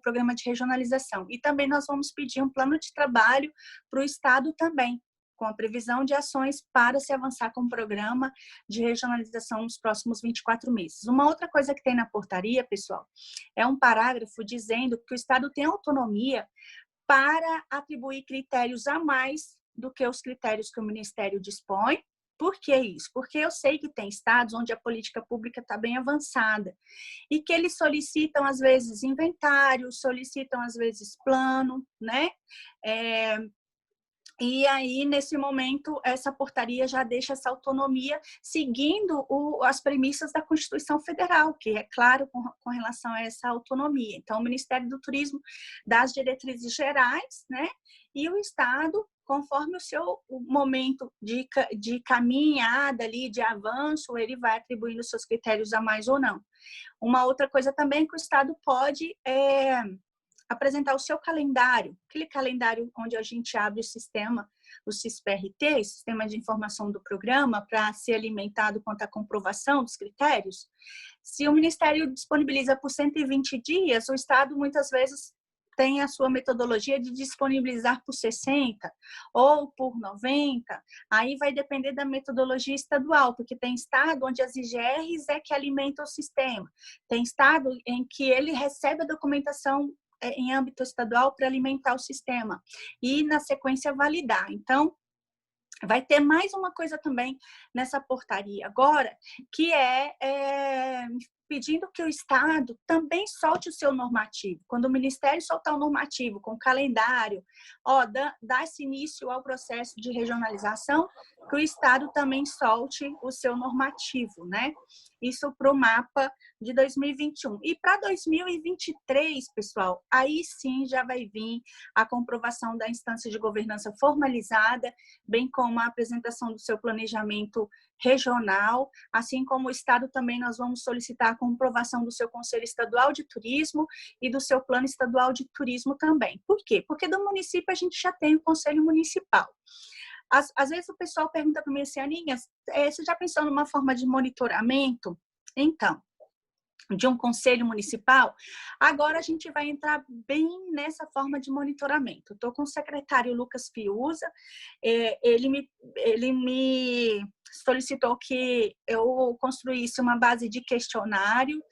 B: programa de regionalização. E também nós vamos pedir um plano de trabalho para o Estado também, com a previsão de ações para se avançar com o programa de regionalização nos próximos 24 meses. Uma outra coisa que tem na portaria, pessoal, é um parágrafo dizendo que o Estado tem autonomia para atribuir critérios a mais do que os critérios que o Ministério dispõe. Por que isso? Porque eu sei que tem estados onde a política pública está bem avançada e que eles solicitam, às vezes, inventário, solicitam, às vezes, plano, né? E aí, nesse momento, essa portaria já deixa essa autonomia seguindo as premissas da Constituição Federal, que é claro com relação a essa autonomia. Então, o Ministério do Turismo dá as diretrizes gerais, né? E o Estado, conforme o seu momento de caminhada ali, de avanço, ele vai atribuindo seus critérios a mais ou não. Uma outra coisa também é que o Estado pode apresentar o seu calendário, aquele calendário onde a gente abre o sistema, o SISPRT, Sistema de Informação do Programa, para ser alimentado quanto à comprovação dos critérios. Se o Ministério disponibiliza por 120 dias, o Estado muitas vezes tem a sua metodologia de disponibilizar por 60 ou por 90, aí vai depender da metodologia estadual, porque tem estado onde as IGRs é que alimentam o sistema, tem estado em que ele recebe a documentação em âmbito estadual para alimentar o sistema e, na sequência, validar. Então, vai ter mais uma coisa também nessa portaria agora, que pedindo que o Estado também solte o seu normativo. Quando o Ministério soltar o normativo com calendário, dá esse início ao processo de regionalização, que o Estado também solte o seu normativo, né? Isso para o mapa de 2021. E para 2023, pessoal, aí sim já vai vir a comprovação da instância de governança formalizada, bem como a apresentação do seu planejamento regional, assim como o Estado também nós vamos solicitar a comprovação do seu Conselho Estadual de Turismo e do seu Plano Estadual de Turismo também. Por quê? Porque do município a gente já tem o Conselho Municipal. Às vezes o pessoal pergunta para mim assim, Aninha, você já pensou numa forma de monitoramento? Então, de um conselho municipal, agora a gente vai entrar bem nessa forma de monitoramento. Estou com o secretário Lucas Fiuza, ele me solicitou que eu construísse uma base de questionário.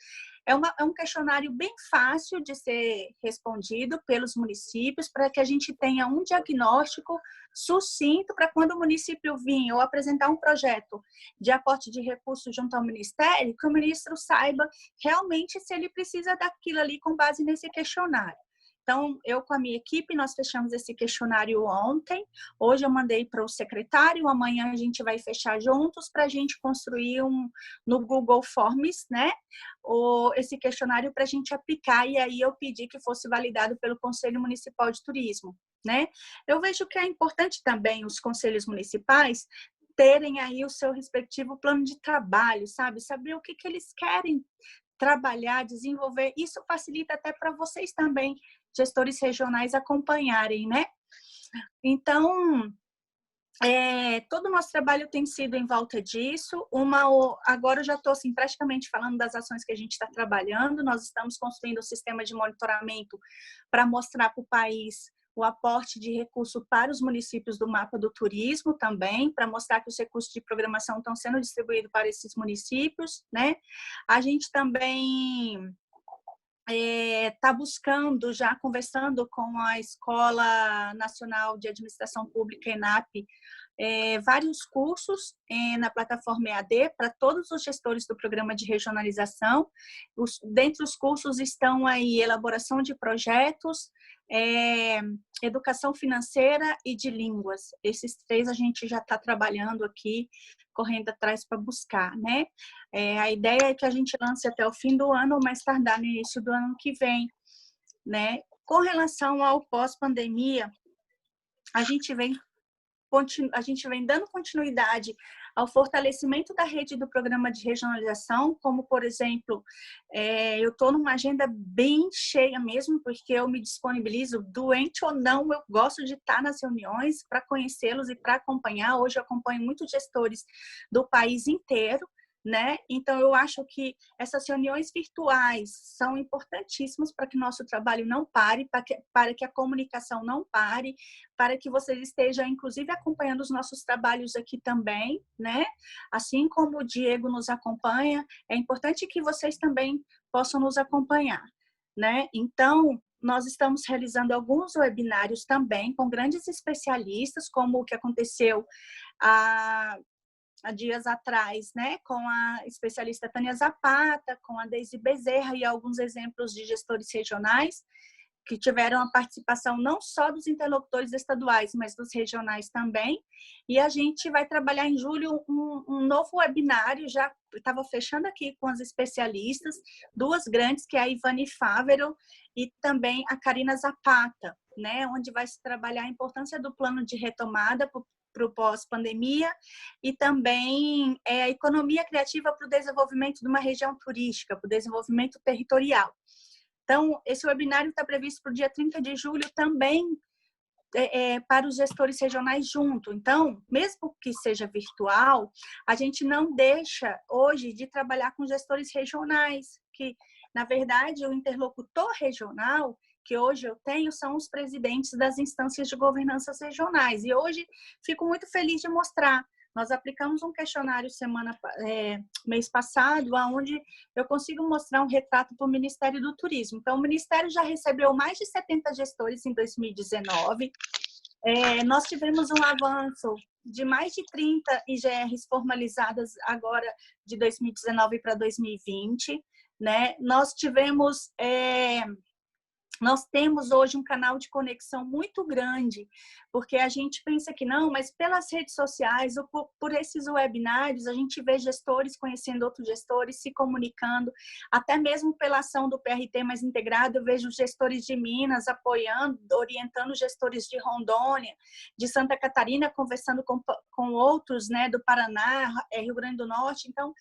B: É um questionário bem fácil de ser respondido pelos municípios, para que a gente tenha um diagnóstico sucinto para quando o município vir ou apresentar um projeto de aporte de recursos junto ao Ministério, que o ministro saiba realmente se ele precisa daquilo ali com base nesse questionário. Então, eu com a minha equipe, nós fechamos esse questionário ontem. Hoje eu mandei para o secretário, amanhã a gente vai fechar juntos para a gente construir no Google Forms, né? Esse questionário para a gente aplicar, e aí eu pedi que fosse validado pelo Conselho Municipal de Turismo, né? Eu vejo que é importante também os conselhos municipais terem aí o seu respectivo plano de trabalho, sabe? Saber o que eles querem trabalhar, desenvolver. Isso facilita até para vocês também, gestores regionais, acompanharem, né? Então, todo o nosso trabalho tem sido em volta disso. Agora eu já estou assim, praticamente falando das ações que a gente está trabalhando. Nós estamos construindo um sistema de monitoramento para mostrar para o país o aporte de recurso para os municípios do mapa do turismo também, para mostrar que os recursos de programação estão sendo distribuídos para esses municípios, né? A gente também está buscando, já conversando com a Escola Nacional de Administração Pública, ENAP, vários cursos na plataforma EAD para todos os gestores do programa de regionalização. Dentre os cursos estão aí elaboração de projetos, educação financeira e de línguas. Esses 3 a gente já está trabalhando aqui, correndo atrás para buscar, né? A ideia é que a gente lance até o fim do ano, ou mais tardar no início do ano que vem, né? Com relação ao pós-pandemia, a gente vem dando continuidade ao fortalecimento da rede do programa de regionalização, como, por exemplo, eu estou numa agenda bem cheia mesmo, porque eu me disponibilizo, doente ou não, eu gosto de estar nas reuniões para conhecê-los e para acompanhar. Hoje eu acompanho muitos gestores do país inteiro, né? Então, eu acho que essas reuniões virtuais são importantíssimas para que nosso trabalho não pare, para que a comunicação não pare, para que vocês estejam, inclusive, acompanhando os nossos trabalhos aqui também, né? Assim como o Diego nos acompanha, é importante que vocês também possam nos acompanhar, né? Então, nós estamos realizando alguns webinários também com grandes especialistas, como o que aconteceu há dias atrás, né, com a especialista Tânia Zapata, com a Deise Bezerra e alguns exemplos de gestores regionais que tiveram a participação não só dos interlocutores estaduais, mas dos regionais também. E a gente vai trabalhar em julho um novo webinário, já estava fechando aqui com as especialistas, 2 grandes, que é a Ivani Fávero e também a Karina Zapata, né, onde vai se trabalhar a importância do plano de retomada para o pós-pandemia e também a economia criativa para o desenvolvimento de uma região turística, para o desenvolvimento territorial. Então, esse webinário está previsto para o dia 30 de julho também para os gestores regionais junto. Então, mesmo que seja virtual, a gente não deixa hoje de trabalhar com gestores regionais, que, na verdade, o interlocutor regional que hoje eu tenho são os presidentes das instâncias de governanças regionais. E hoje fico muito feliz de mostrar Nós aplicamos um questionário mês passado, onde eu consigo mostrar um retrato para o Ministério do Turismo. Então, o Ministério já recebeu mais de 70 gestores em 2019. Nós tivemos um avanço de mais de 30 IGRs formalizadas agora de 2019 para 2020, né? Nós temos hoje um canal de conexão muito grande, porque a gente pensa que não, mas pelas redes sociais ou por esses webinários, a gente vê gestores conhecendo outros gestores, se comunicando, até mesmo pela ação do PRT Mais Integrado, eu vejo gestores de Minas apoiando, orientando gestores de Rondônia, de Santa Catarina, conversando com outros, né, do Paraná, Rio Grande do Norte. Então,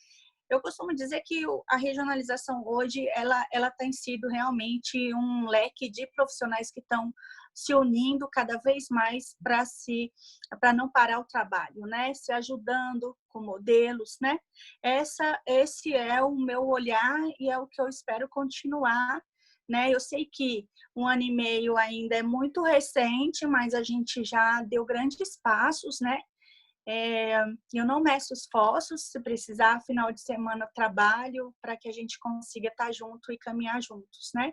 B: eu costumo dizer que a regionalização hoje, ela tem sido realmente um leque de profissionais que estão se unindo cada vez mais para não parar o trabalho, né? Se ajudando com modelos, né? Esse é o meu olhar e é o que eu espero continuar, né? Eu sei que 1 ano e meio ainda é muito recente, mas a gente já deu grandes passos, né? Eu não meço esforços, se precisar, final de semana trabalho para que a gente consiga estar junto e caminhar juntos, né?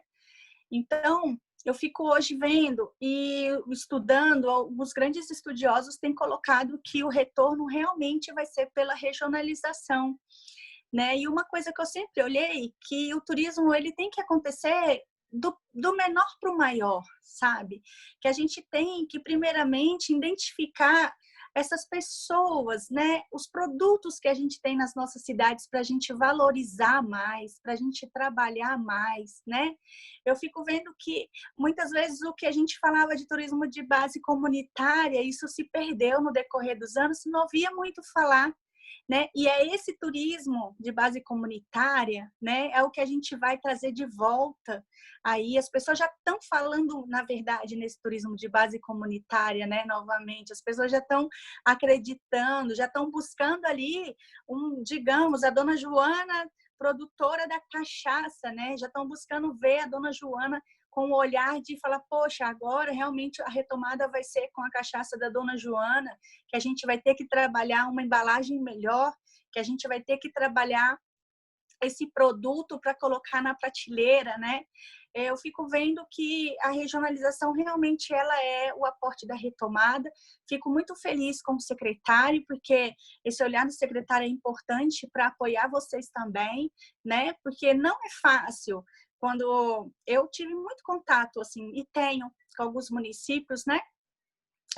B: Então, eu fico hoje vendo e estudando, alguns grandes estudiosos têm colocado que o retorno realmente vai ser pela regionalização, né? E uma coisa que eu sempre olhei, que o turismo ele tem que acontecer do menor para o maior, sabe? Que a gente tem que, primeiramente, identificar essas pessoas, né? Os produtos que a gente tem nas nossas cidades para a gente valorizar mais, para a gente trabalhar mais, né? Eu fico vendo que muitas vezes o que a gente falava de turismo de base comunitária, isso se perdeu no decorrer dos anos, não ouvia muito falar, né? E é esse turismo de base comunitária, né? É o que a gente vai trazer de volta. Aí as pessoas já estão falando, na verdade, nesse turismo de base comunitária, né? Novamente, as pessoas já estão acreditando, já estão buscando ali digamos, a Dona Joana, produtora da cachaça, né? Já estão buscando ver a Dona Joana com o olhar de falar, poxa, agora realmente a retomada vai ser com a cachaça da Dona Joana, que a gente vai ter que trabalhar uma embalagem melhor, que a gente vai ter que trabalhar esse produto para colocar na prateleira, né? Eu fico vendo que a regionalização realmente ela é o aporte da retomada. Fico muito feliz com o secretário, porque esse olhar do secretário é importante para apoiar vocês também, né? Porque não é fácil. Quando eu tive muito contato, assim, e tenho com alguns municípios, né?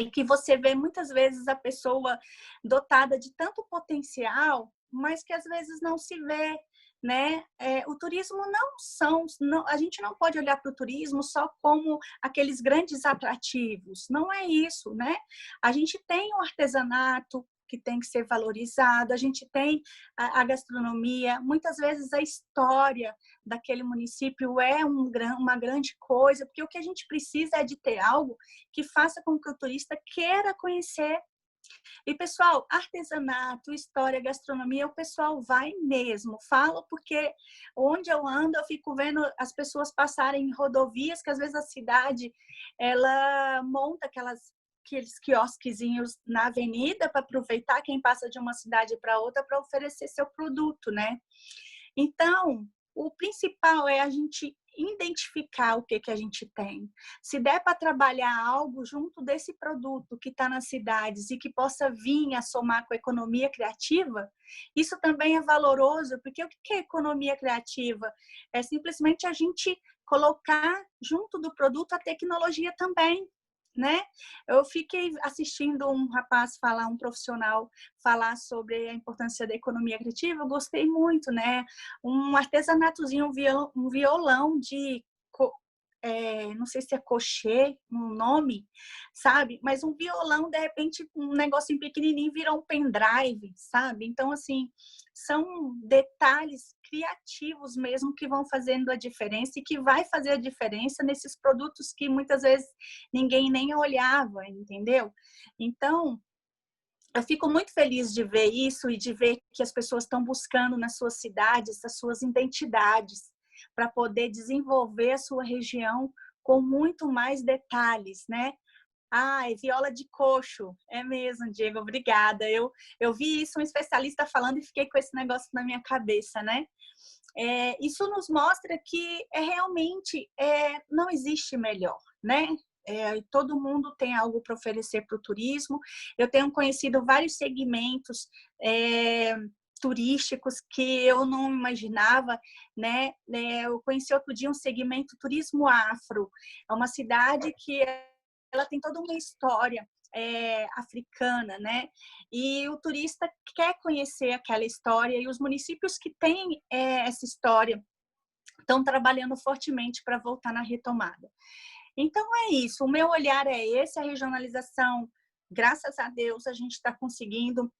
B: E que você vê muitas vezes a pessoa dotada de tanto potencial, mas que às vezes não se vê, né? O turismo a gente não pode olhar para o turismo só como aqueles grandes atrativos, não é isso, né? A gente tem o artesanato que tem que ser valorizado, a gente tem a gastronomia, muitas vezes a história daquele município é uma grande coisa, porque o que a gente precisa é de ter algo que faça com que o turista queira conhecer. E, pessoal, artesanato, história, gastronomia, o pessoal vai mesmo. Falo porque onde eu ando, eu fico vendo as pessoas passarem em rodovias, que às vezes a cidade, ela monta aqueles quiosquezinhos na avenida para aproveitar quem passa de uma cidade para outra para oferecer seu produto, né? Então, o principal é a gente identificar o que a gente tem. Se der para trabalhar algo junto desse produto que está nas cidades e que possa vir a somar com a economia criativa, isso também é valoroso, porque o que é economia criativa? É simplesmente a gente colocar junto do produto a tecnologia também, né? Eu fiquei assistindo um profissional falar sobre a importância da economia criativa, eu gostei muito, né? Um artesanatozinho, um violão de, não sei se é crochê, um nome, sabe? Mas um violão, de repente, um negocinho pequenininho vira um pendrive, sabe? Então, assim, são detalhes criativos mesmo que vão fazendo a diferença e que vai fazer a diferença nesses produtos que muitas vezes ninguém nem olhava, entendeu? Então, eu fico muito feliz de ver isso e de ver que as pessoas estão buscando nas suas cidades as suas identidades para poder desenvolver a sua região com muito mais detalhes, né? Ai, viola de coxo. É mesmo, Diego, obrigada. Eu vi isso, um especialista falando e fiquei com esse negócio na minha cabeça, né? Isso nos mostra que realmente não existe melhor, né? Todo mundo tem algo para oferecer para o turismo. Eu tenho conhecido vários segmentos turísticos que eu não imaginava, né? Eu conheci outro dia um segmento turismo afro. É uma cidade que ela tem toda uma história africana, né? E o turista quer conhecer aquela história e os municípios que têm essa história estão trabalhando fortemente para voltar na retomada. Então é isso, o meu olhar é esse, a regionalização, graças a Deus, a gente está conseguindo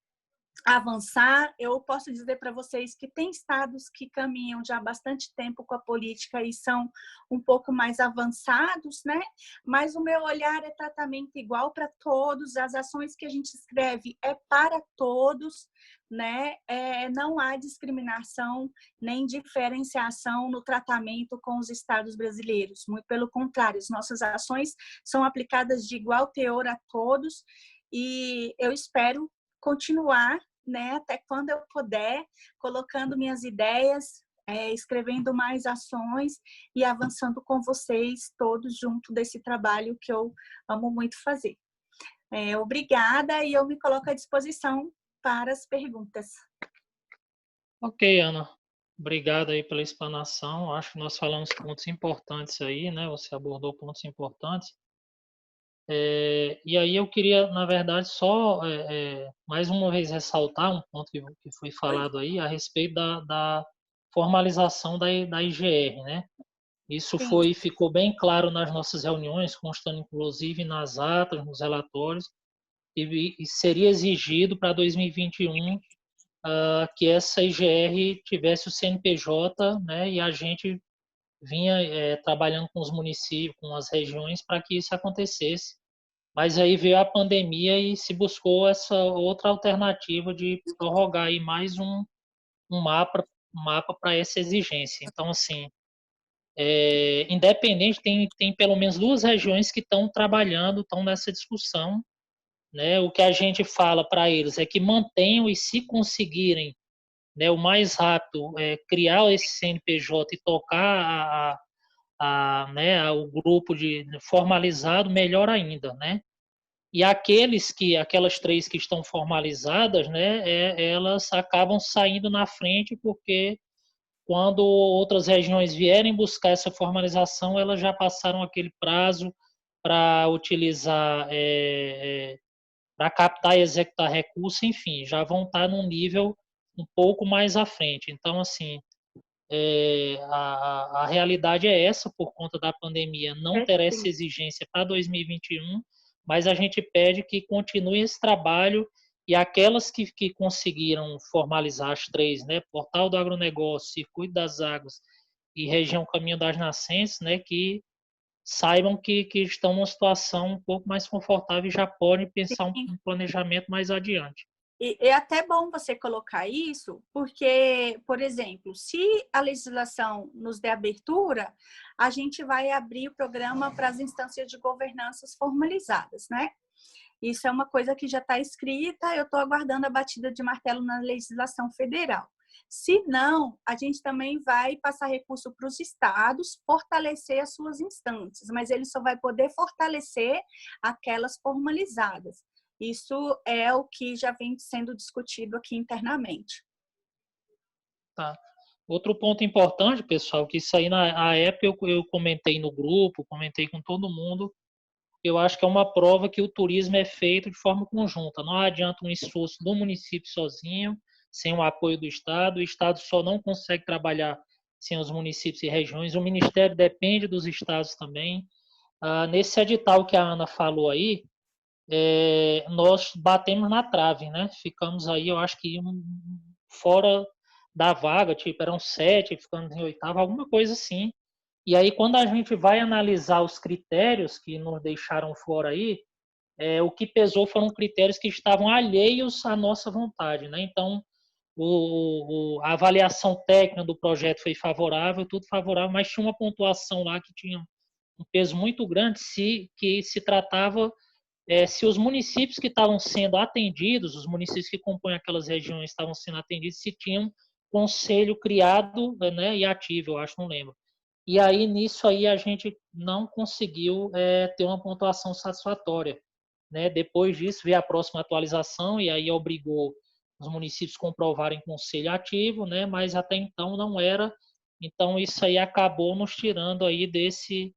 B: avançar. Eu posso dizer para vocês que tem estados que caminham já há bastante tempo com a política e são um pouco mais avançados, né? Mas o meu olhar é tratamento igual para todos, as ações que a gente escreve é para todos, né? Não há discriminação nem diferenciação no tratamento com os estados brasileiros. Muito pelo contrário, as nossas ações são aplicadas de igual teor a todos e eu espero continuar, né, até quando eu puder, colocando minhas ideias, escrevendo mais ações e avançando com vocês todos junto desse trabalho que eu amo muito fazer. Obrigada e eu me coloco à disposição para as perguntas.
A: Ok, Ana. Obrigado aí pela explanação. Acho que nós falamos pontos importantes aí, né? Você abordou pontos importantes. E aí eu queria, na verdade, só mais uma vez ressaltar um ponto que foi falado aí a respeito da formalização da IGR, né? Isso
B: Sim.
A: ficou bem claro nas nossas reuniões, constando inclusive nas atas, nos relatórios, e seria exigido para 2021 que essa IGR tivesse o CNPJ, né? E a gente vinha trabalhando com os municípios, com as regiões, para que isso acontecesse. Mas aí veio a pandemia e se buscou essa outra alternativa de prorrogar aí mais um mapa para essa exigência. Então, assim, independente, tem pelo menos duas regiões que estão trabalhando, estão nessa discussão, né? O que a gente fala para eles é que mantenham e se conseguirem, né, o mais rápido, criar esse CNPJ e tocar né, o grupo formalizado, melhor ainda, né? E aquelas três que estão formalizadas, né, elas acabam saindo na frente porque quando outras regiões vierem buscar essa formalização, elas já passaram aquele prazo para utilizar, para captar e executar recursos, enfim, já vão estar num nível um pouco mais à frente. Então, assim, a realidade é essa, por conta da pandemia, não terá essa exigência para 2021, mas a gente pede que continue esse trabalho e aquelas que conseguiram formalizar as três, né, Portal do Agronegócio, Circuito das Águas e Região Caminho das Nascentes, né, que saibam que estão numa situação um pouco mais confortável e já podem pensar um planejamento mais adiante.
B: E é até bom você colocar isso, porque, por exemplo, se a legislação nos der abertura, a gente vai abrir o programa para as instâncias de governanças formalizadas, né? Isso é uma coisa que já está escrita, eu estou aguardando a batida de martelo na legislação federal. Se não, a gente também vai passar recurso para os estados, fortalecer as suas instâncias, mas ele só vai poder fortalecer aquelas formalizadas. Isso é o que já vem sendo discutido aqui internamente.
A: Tá. Outro ponto importante, pessoal, que isso aí na época eu comentei no grupo, comentei com todo mundo, eu acho que é uma prova que o turismo é feito de forma conjunta. Não adianta um esforço do município sozinho, sem o apoio do Estado. O Estado só não consegue trabalhar sem os municípios e regiões. O Ministério depende dos estados também. Nesse edital que a Ana falou aí, nós batemos na trave, né? Ficamos aí, eu acho que fora da vaga, tipo, eram 7, ficamos em 8º, alguma coisa assim. E aí, quando a gente vai analisar os critérios que nos deixaram fora aí, o que pesou foram critérios que estavam alheios à nossa vontade, né? Então, a avaliação técnica do projeto foi favorável, tudo favorável, mas tinha uma pontuação lá que tinha um peso muito grande que se tratava se os municípios que estavam sendo atendidos, os municípios que compõem aquelas regiões estavam sendo atendidos, se tinham conselho criado, né, e ativo, eu acho, não lembro. E aí, nisso aí, a gente não conseguiu ter uma pontuação satisfatória. Né? Depois disso, veio a próxima atualização e aí obrigou os municípios a comprovarem conselho ativo, né? Mas até então não era. Então, isso aí acabou nos tirando aí desse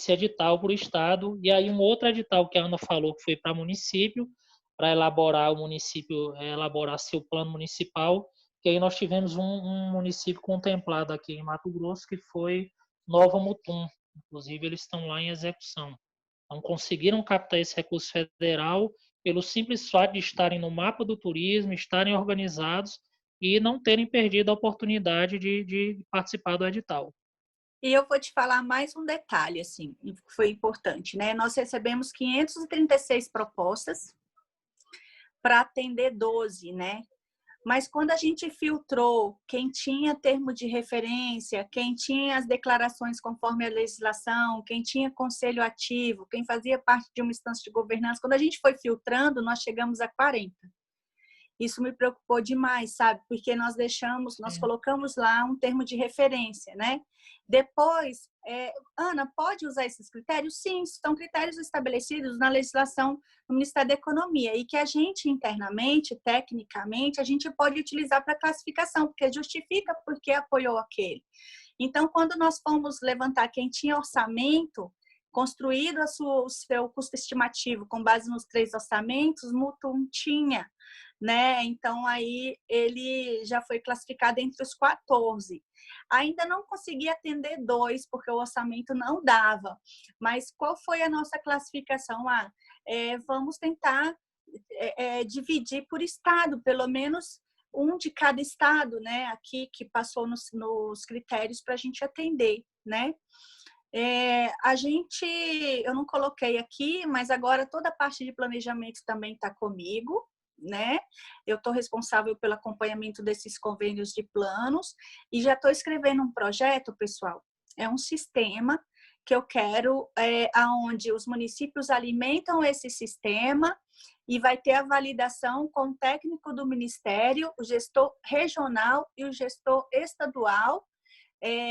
A: edital por estado. E aí, um outro edital que a Ana falou que foi para município, para elaborar o município, elaborar seu plano municipal, que aí nós tivemos um município contemplado aqui em Mato Grosso, que foi Nova Mutum. Inclusive, eles estão lá em execução. Então, conseguiram captar esse recurso federal pelo simples fato de estarem no mapa do turismo, estarem organizados e não terem perdido a oportunidade de participar do edital.
B: E eu vou te falar mais um detalhe, assim, que foi importante, né? Nós recebemos 536 propostas para atender 12, né? Mas quando a gente filtrou quem tinha termo de referência, quem tinha as declarações conforme a legislação, quem tinha conselho ativo, quem fazia parte de uma instância de governança, quando a gente foi filtrando, nós chegamos a 40. Isso me preocupou demais, sabe? Porque nós colocamos lá um termo de referência, né? Depois, Ana, pode usar esses critérios? Sim, são critérios estabelecidos na legislação do Ministério da Economia e que a gente internamente, tecnicamente, a gente pode utilizar para classificação, porque justifica porque apoiou aquele. Então, quando nós fomos levantar quem tinha orçamento, construído o seu custo estimativo com base nos 3 orçamentos, Mutum tinha, né? Então, aí ele já foi classificado entre os 14. Ainda não consegui atender 2, porque o orçamento não dava. Mas qual foi a nossa classificação? Vamos tentar dividir por estado, pelo menos um de cada estado, né? Aqui que passou nos critérios para a gente atender, né? Eu não coloquei aqui, mas agora toda a parte de planejamento também está comigo, né? Eu estou responsável pelo acompanhamento desses convênios de planos e já estou escrevendo um projeto, pessoal. É um sistema que eu quero, aonde os municípios alimentam esse sistema e vai ter a validação com o técnico do Ministério, o gestor regional e o gestor estadual,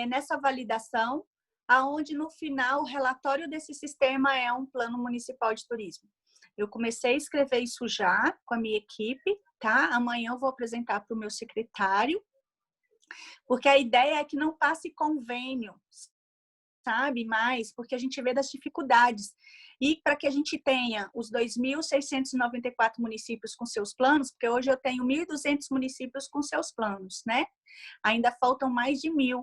B: nessa validação, aonde no final o relatório desse sistema é um plano municipal de turismo. Eu comecei a escrever isso já com a minha equipe, tá? Amanhã eu vou apresentar para o meu secretário, porque a ideia é que não passe convênio, sabe? Mais, porque a gente vê das dificuldades. E para que a gente tenha os 2.694 municípios com seus planos, porque hoje eu tenho 1.200 municípios com seus planos, né? Ainda faltam mais de 1.000.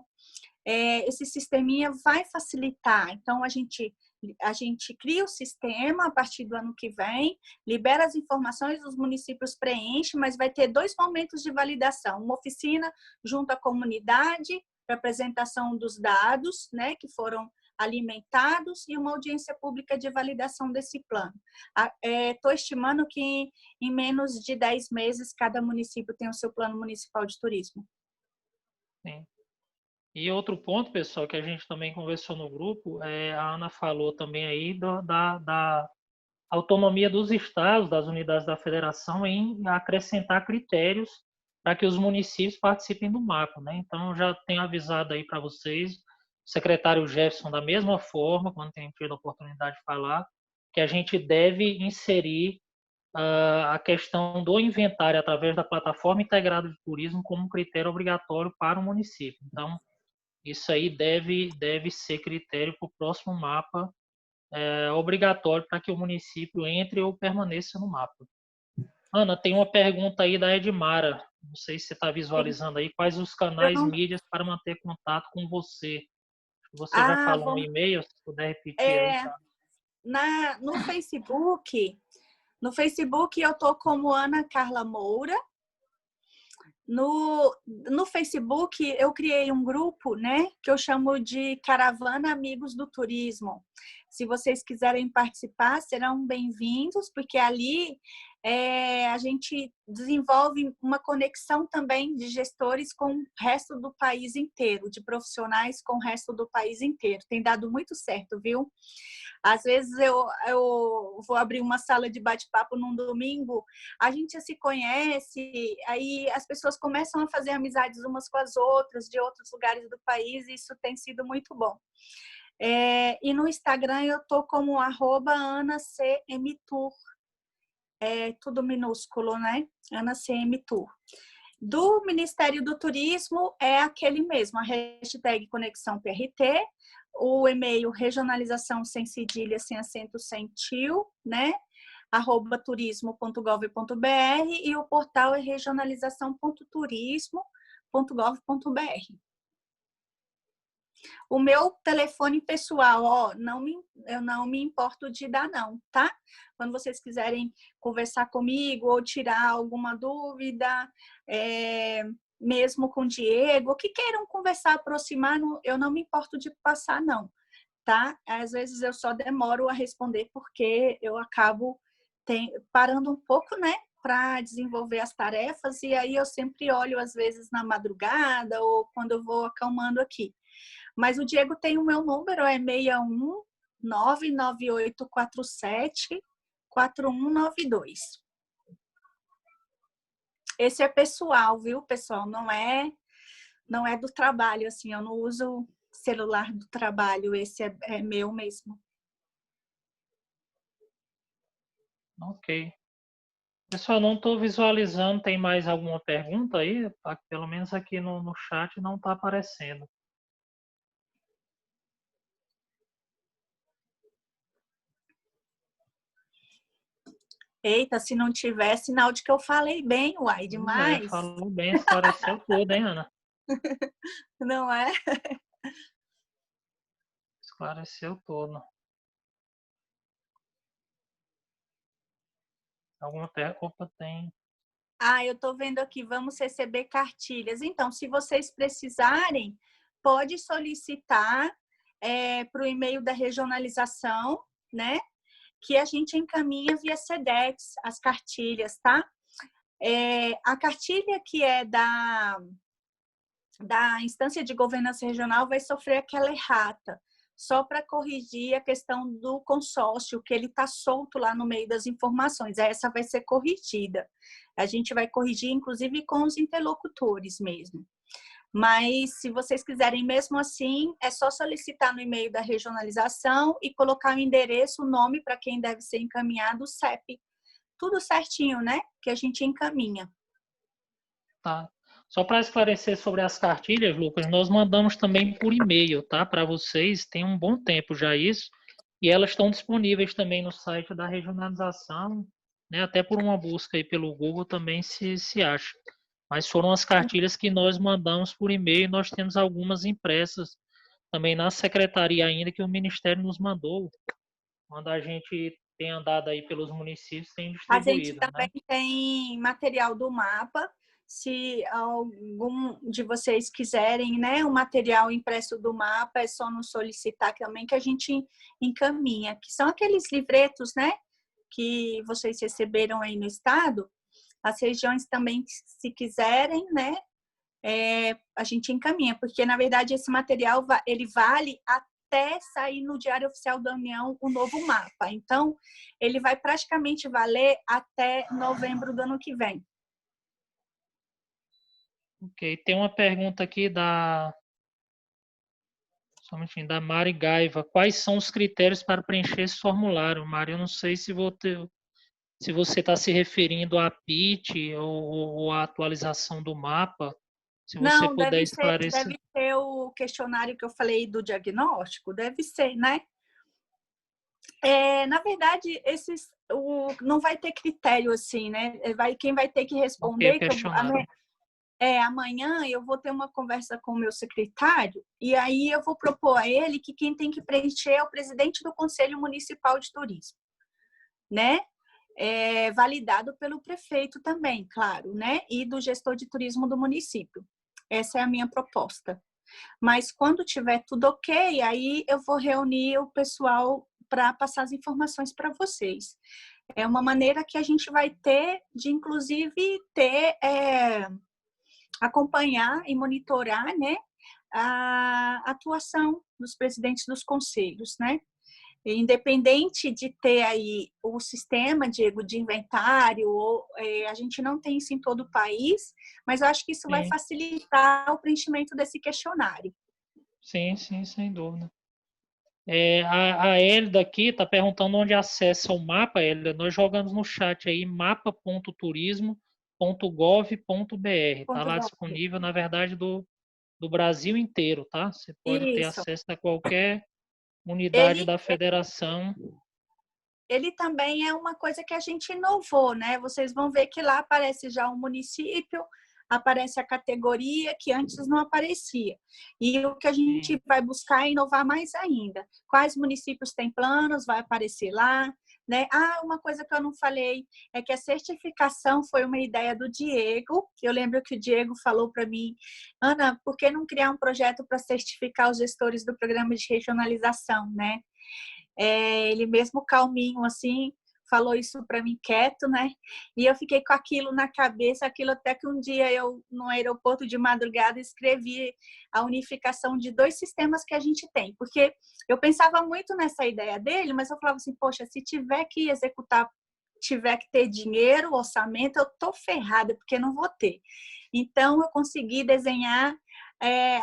B: Esse sisteminha vai facilitar. Então, a gente cria o sistema a partir do ano que vem, libera as informações, os municípios preenchem, mas vai ter 2 momentos de validação. Uma oficina junto à comunidade, para apresentação dos dados, né, que foram alimentados, e uma audiência pública de validação desse plano. Estou estimando que em menos de 10 meses, cada município tem o seu plano municipal de turismo.
A: Sim. E outro ponto, pessoal, que a gente também conversou no grupo, a Ana falou também aí da autonomia dos estados, das unidades da federação, em acrescentar critérios para que os municípios participem do mapa, né? Então, já tenho avisado aí para vocês, o secretário Jefferson, da mesma forma, quando tem tido a oportunidade de falar, que a gente deve inserir a questão do inventário através da plataforma integrada de turismo como um critério obrigatório para o município. Então, isso aí deve ser critério para o próximo mapa, obrigatório para que o município entre ou permaneça no mapa. Ana, tem uma pergunta aí da Edmara. Não sei se você está visualizando aí. Quais os canais mídias para manter contato com você? Você já falou um e-mail, se puder repetir aí. Tá?
B: No Facebook eu tô como Ana Carla Moura. No Facebook eu criei um grupo, né, que eu chamo de Caravana Amigos do Turismo. Se vocês quiserem participar, serão bem-vindos, porque ali a gente desenvolve uma conexão também de gestores com o resto do país inteiro, de profissionais com o resto do país inteiro. Tem dado muito certo, viu? Às vezes eu vou abrir uma sala de bate-papo num domingo, a gente se conhece, aí as pessoas começam a fazer amizades umas com as outras, de outros lugares do país, e isso tem sido muito bom. E no Instagram eu tô como @AnaCMTour, tudo minúsculo, né? AnaCMTour. Do Ministério do Turismo é aquele mesmo, a hashtag Conexão PRT, o e-mail regionalização sem cedilha, sem acento, sem tio, né? @turismo.gov.br e o portal é regionalização.turismo.gov.br. O meu telefone pessoal, eu não me importo de dar não, tá? Quando vocês quiserem conversar comigo ou tirar alguma dúvida, mesmo com o Diego, que queiram conversar, aproximar, eu não me importo de passar não, tá? Às vezes eu só demoro a responder porque eu acabo parando um pouco, né? Para desenvolver as tarefas, e aí eu sempre olho às vezes na madrugada ou quando eu vou acalmando aqui. Mas o Diego tem o meu número, é 61 99847 4192. Esse é pessoal, viu, pessoal? Não é do trabalho, assim, eu não uso celular do trabalho, esse é meu mesmo.
A: Ok. Pessoal, não estou visualizando, tem mais alguma pergunta aí? Pelo menos aqui no chat não está aparecendo.
B: Eita, se não tiver, sinal de que eu falei bem, uai, demais.
A: Falou bem, esclareceu tudo, hein, Ana?
B: Não é?
A: Esclareceu tudo. Alguma pergunta? Opa, tem.
B: Eu estou vendo aqui, vamos receber cartilhas. Então, se vocês precisarem, pode solicitar para o e-mail da regionalização, né? Que a gente encaminha via SEDEX as cartilhas, tá? A cartilha que é da instância de governança regional vai sofrer aquela errata, só para corrigir a questão do consórcio, que ele está solto lá no meio das informações. Essa vai ser corrigida. A gente vai corrigir, inclusive, com os interlocutores mesmo. Mas, se vocês quiserem mesmo assim, é só solicitar no e-mail da regionalização e colocar o endereço, o nome para quem deve ser encaminhado, o CEP. Tudo certinho, né? Que a gente encaminha.
A: Tá. Só para esclarecer sobre as cartilhas, Lucas, nós mandamos também por e-mail, tá? Para vocês, tem um bom tempo já isso. E elas estão disponíveis também no site da regionalização, né? Até por uma busca aí pelo Google também se acha. Mas foram as cartilhas que nós mandamos por e-mail e nós temos algumas impressas também na secretaria ainda que o Ministério nos mandou. Quando a gente tem andado aí pelos municípios, tem
B: A gente
A: distribuído, né?
B: também tem material do mapa. Se algum de vocês quiserem, né, o material impresso do mapa, é só nos solicitar também que a gente encaminha, que são aqueles livretos, né, que vocês receberam aí no estado. As regiões também, se quiserem, né, a gente encaminha, porque na verdade esse material ele vale até sair no Diário Oficial da União o novo mapa. Então, ele vai praticamente valer até novembro do ano que vem.
A: Ok, tem uma pergunta aqui somente da Mari Gaiva. Quais são os critérios para preencher esse formulário? Mari, eu não sei se você está se referindo à PIT ou à atualização do mapa. Se você
B: Não,
A: puder esclarecer.
B: deve ser o questionário que eu falei do diagnóstico, deve ser, né? Na verdade, não vai ter critério assim, né? Quem vai ter que
A: Ok, o
B: responder,
A: questionário.
B: amanhã eu vou ter uma conversa com o meu secretário e aí eu vou propor a ele que quem tem que preencher é o presidente do Conselho Municipal de Turismo, né? Validado pelo prefeito também, claro, né? E do gestor de turismo do município. Essa é a minha proposta. Mas quando tiver tudo ok, aí eu vou reunir o pessoal para passar as informações para vocês. É uma maneira que a gente vai ter de, inclusive, acompanhar e monitorar, né, a atuação dos presidentes dos conselhos, né? Independente de ter aí o sistema, Diego, de inventário, a gente não tem isso em todo o país, mas eu acho que isso vai
A: Sim,
B: facilitar o preenchimento desse questionário.
A: sim, sim, sem dúvida. A Hélida aqui está perguntando onde acessa o mapa, Hélida. Nós jogamos no chat aí mapa.turismo.gov.br. Está lá disponível, na verdade, do Brasil inteiro, tá? Você pode ter
B: Isso.
A: acesso a qualquer unidade
B: Ele,
A: da federação.
B: ele também é uma coisa que a gente inovou, né? Vocês vão ver que lá aparece já o município, aparece a categoria que antes não aparecia. E o que a gente vai buscar é inovar mais ainda. Quais municípios têm planos, vai aparecer lá, né? Ah, uma coisa que eu não falei é que a certificação foi uma ideia do Diego. Eu lembro que o Diego falou para mim, Ana, por que não criar um projeto para certificar os gestores do programa de regionalização, né? Ele mesmo calminho assim falou isso para mim quieto, né? E eu fiquei com aquilo na cabeça, aquilo até que um dia eu no aeroporto de madrugada escrevi a unificação de 2 sistemas que a gente tem, porque eu pensava muito nessa ideia dele, mas eu falava assim, poxa, se tiver que executar, tiver que ter dinheiro, orçamento, eu tô ferrada porque não vou ter. Então eu consegui desenhar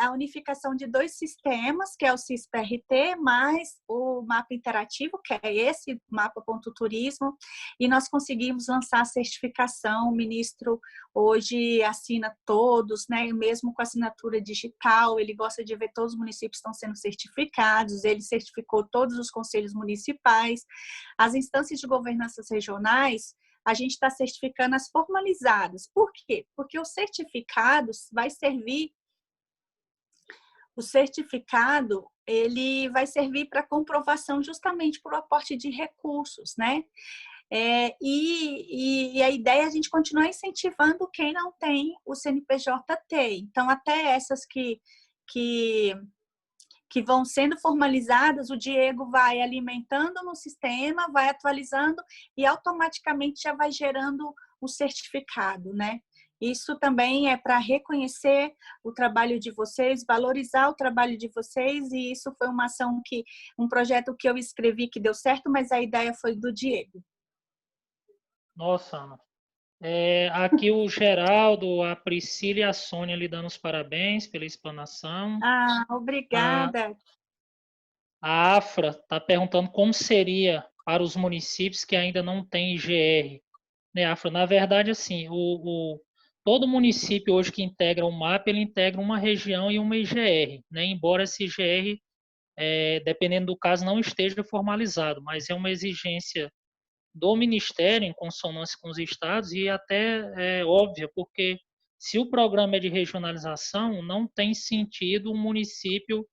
B: a unificação de 2 sistemas, que é o CISPRT, mais o mapa interativo, que é esse, mapa.turismo, e nós conseguimos lançar a certificação. O ministro hoje assina todos, né? Mesmo com assinatura digital, ele gosta de ver todos os municípios estão sendo certificados, ele certificou todos os conselhos municipais. As instâncias de governanças regionais, a gente está certificando as formalizadas. Por quê? Porque os certificados vai servir o certificado, ele vai servir para comprovação justamente por aporte de recursos, né? E a ideia é a gente continuar incentivando quem não tem o CNPJ-T. Então, até essas que vão sendo formalizadas, o Diego vai alimentando no sistema, vai atualizando e automaticamente já vai gerando o certificado, né? Isso também é para reconhecer o trabalho de vocês, valorizar o trabalho de vocês, e isso foi uma ação um projeto que eu escrevi que deu certo, mas a ideia foi do Diego.
A: Nossa, Ana. Aqui o Geraldo, a Priscila e a Sônia lhe dando os parabéns pela explanação.
B: Ah,
A: A,
B: obrigada.
A: a Afra está perguntando como seria para os municípios que ainda não têm IGR. Né, Afra? Na verdade, assim, todo município hoje que integra o MAP, ele integra uma região e uma IGR, né? Embora esse IGR, dependendo do caso, não esteja formalizado, mas é uma exigência do Ministério, em consonância com os estados, e até óbvia, porque se o programa é de regionalização, não tem sentido o município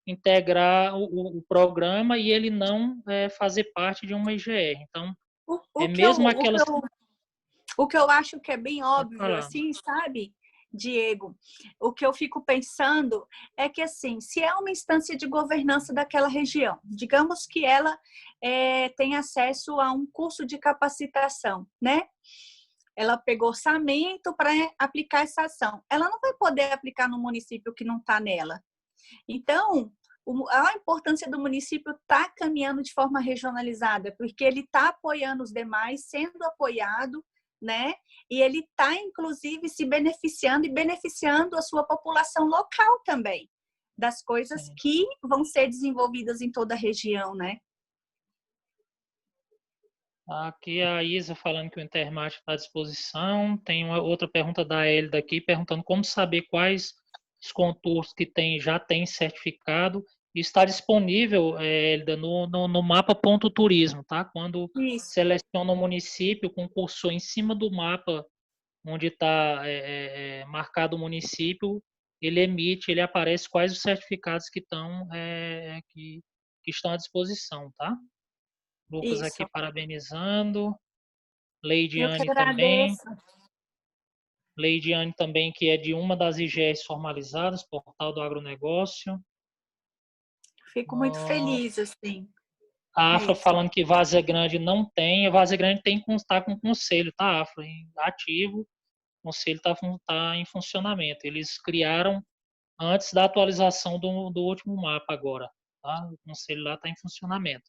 A: integrar o programa e ele não fazer parte de uma IGR. Então,
B: O,
A: é
B: o, que eu,
A: mesmo
B: o, que
A: aquelas.
B: eu, o que eu acho que é bem
A: Pode
B: óbvio,
A: falar.
B: assim, sabe, Diego? O que eu fico pensando é que, assim, se é uma instância de governança daquela região, digamos que ela tem acesso a um curso de capacitação, né? Ela pegou orçamento para aplicar essa ação. Ela não vai poder aplicar no município que não está nela. Então, a importância do município estar caminhando de forma regionalizada, porque ele está apoiando os demais, sendo apoiado, né? E ele está, inclusive, se beneficiando e beneficiando a sua população local também, das coisas
A: Sim.
B: que vão ser desenvolvidas em toda a região, né?
A: Aqui a Isa falando que o Intermate está à disposição. Tem uma outra pergunta da Hélida aqui, perguntando como saber quais os contornos que já tem certificado. Está disponível, Hélida, no mapa.turismo, tá? Quando
B: Isso,
A: seleciona o município, com o cursor em cima do mapa, onde está marcado o município, ele aparece quais os certificados que estão à disposição, tá? Lucas aqui
B: isso.
A: parabenizando.
B: Eu que
A: Leidiane também.
B: agradeço.
A: Leidiane também, que é de uma das IGEs formalizadas, Portal do Agronegócio.
B: Fico muito
A: Ah,
B: feliz, assim.
A: A AFRA
B: Isso.
A: falando que Várzea Grande não tem, a Várzea Grande tem que constar com o conselho, tá, AFRA, ativo, o conselho está em funcionamento. Eles criaram antes da atualização do último mapa agora, tá? O conselho lá está em funcionamento.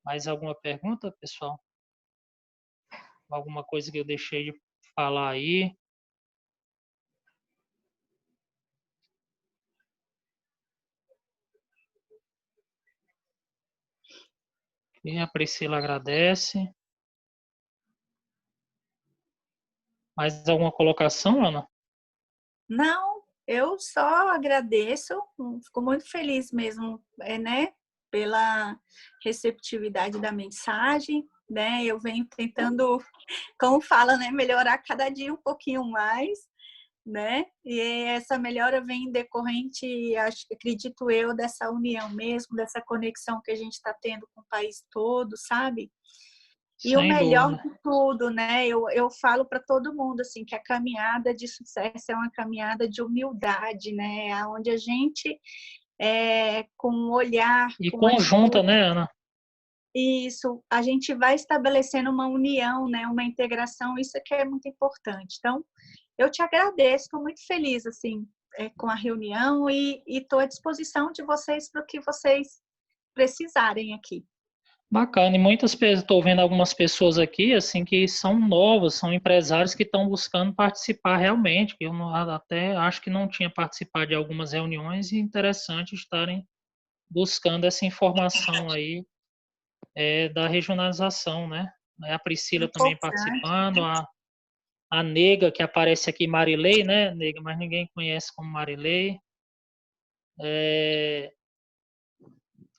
A: Mais alguma pergunta, pessoal? Alguma coisa que eu deixei de falar aí? E a Priscila agradece. Mais alguma colocação, Ana?
B: Não, eu só agradeço, fico muito feliz mesmo, né, pela receptividade da mensagem, né? Eu venho tentando, como fala, né, melhorar cada dia um pouquinho mais, né? E essa melhora vem decorrente, acredito eu, dessa união mesmo, dessa conexão que a gente está tendo com o país todo, sabe? E o
A: Sem
B: melhor
A: dúvida.
B: de tudo, né? Eu falo para todo mundo assim que a caminhada de sucesso é uma caminhada de humildade, né? Onde a gente com um olhar,
A: E
B: com a
A: conjunta,
B: escuta,
A: né, Ana?
B: isso, a gente vai estabelecendo uma união, né? Uma integração, isso é que é muito importante. Então, eu te agradeço, estou muito feliz assim com a reunião e estou à disposição de vocês para o que vocês precisarem aqui.
A: Bacana. E muitas pessoas, estou vendo algumas pessoas aqui, assim, que são novas, são empresários que estão buscando participar realmente, que eu até acho que não tinha participado de algumas reuniões e é interessante estarem buscando essa informação aí da regionalização, né? A Priscila também
B: Importante.
A: participando, a Nega, que aparece aqui, Marilei, né, Nega, mas ninguém conhece como Marilei.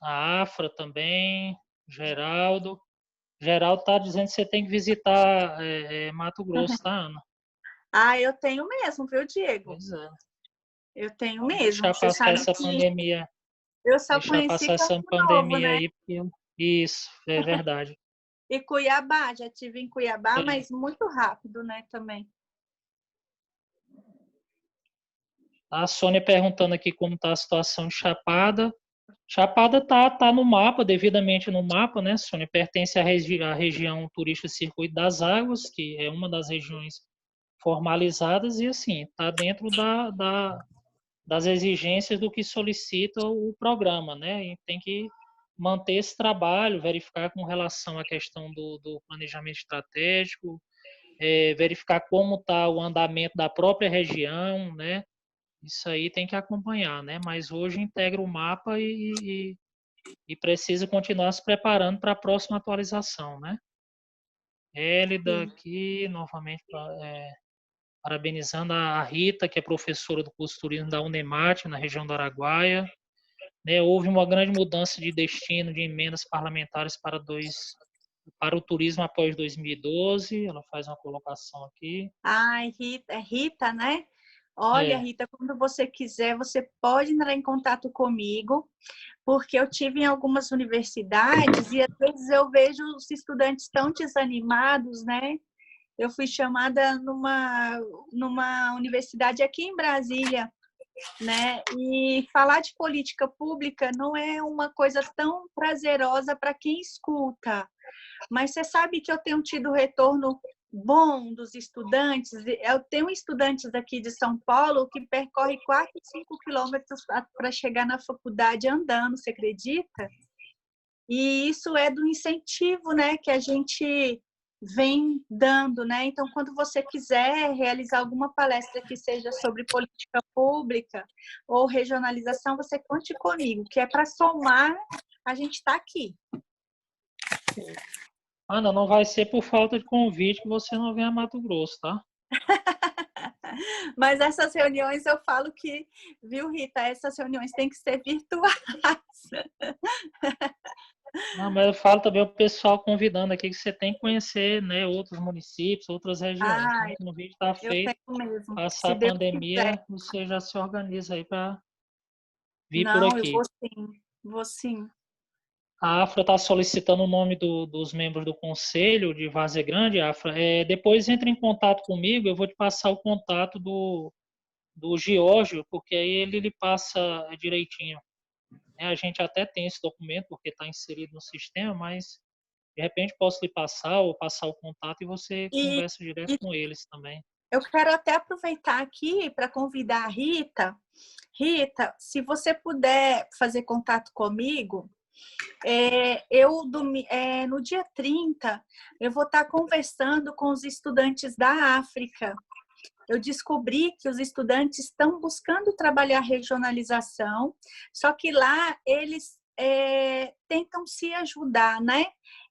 A: A Afra também, Geraldo. Geraldo está dizendo que você tem que visitar Mato Grosso, tá, Ana?
B: Ah, eu tenho mesmo, viu, Diego?
A: Pois é.
B: Eu tenho
A: Vamos
B: mesmo.
A: deixar
B: Você
A: passar
B: sabe
A: essa
B: que
A: pandemia,
B: eu só
A: deixar
B: conheci
A: passar
B: Campo
A: essa
B: Novo,
A: pandemia
B: né?
A: aí, porque isso, é verdade.
B: E Cuiabá, já tive em Cuiabá,
A: É.
B: mas muito rápido, né, também.
A: A Sônia perguntando aqui como está a situação de Chapada. Chapada tá no mapa, devidamente no mapa, né, Sônia? Pertence à região turística Circuito das Águas, que é uma das regiões formalizadas, e assim, está dentro das exigências do que solicita o programa, né? E tem que manter esse trabalho, verificar com relação à questão do planejamento estratégico, verificar como está o andamento da própria região, né? Isso aí tem que acompanhar, né? Mas hoje integra o mapa e precisa continuar se preparando para a próxima atualização, né? Hélida
B: Sim.
A: aqui, novamente, parabenizando a Rita, que é professora do curso de turismo da Unemate, na região do Araguaia. Né, houve uma grande mudança de destino de emendas parlamentares para o turismo após 2012. Ela faz uma colocação aqui.
B: Ai, Rita, é Rita, né? Olha,
A: É,
B: Rita, quando você quiser, você pode entrar em contato comigo, porque eu tive em algumas universidades e às vezes eu vejo os estudantes tão desanimados, né? Eu fui chamada numa universidade aqui em Brasília, né? E falar de política pública não é uma coisa tão prazerosa para quem escuta. Mas você sabe que eu tenho tido retorno bom dos estudantes. Eu tenho estudantes aqui de São Paulo que percorrem 4, 5 quilômetros para chegar na faculdade andando, você acredita? E isso é do incentivo, né, que a gente vem dando, né? Então, quando você quiser realizar alguma palestra que seja sobre política pública ou regionalização, você conte comigo, que é para somar, a gente está aqui.
A: Ana, não vai ser por falta de convite que você não vem a Mato Grosso, tá?
B: Mas essas reuniões eu falo que, viu, Rita, essas reuniões têm que ser virtuais.
A: Não, mas eu falo também o pessoal convidando aqui que você tem que conhecer, né, outros municípios, outras regiões. Então,
B: Ai,
A: o convite está
B: eu
A: feito.
B: tenho mesmo.
A: Passar
B: Se
A: a
B: Deus quiser.
A: pandemia, você já se organiza aí para vir por
B: Não, eu
A: aqui.
B: vou sim. Vou sim.
A: A Afra está solicitando o nome dos membros do conselho de Várzea Grande, Afra. Depois entre em contato comigo, eu vou te passar o contato do Giorgio, porque aí ele passa direitinho A gente até tem esse documento, porque está inserido no sistema, mas de repente posso lhe passar ou passar o contato e você
B: E,
A: conversa direto
B: e
A: com eles também.
B: eu quero até aproveitar aqui para convidar a Rita. Rita, se você puder fazer contato comigo, no dia 30, eu vou estar conversando com os estudantes da África. Eu descobri que os estudantes estão buscando trabalhar regionalização, só que lá eles tentam se ajudar, né?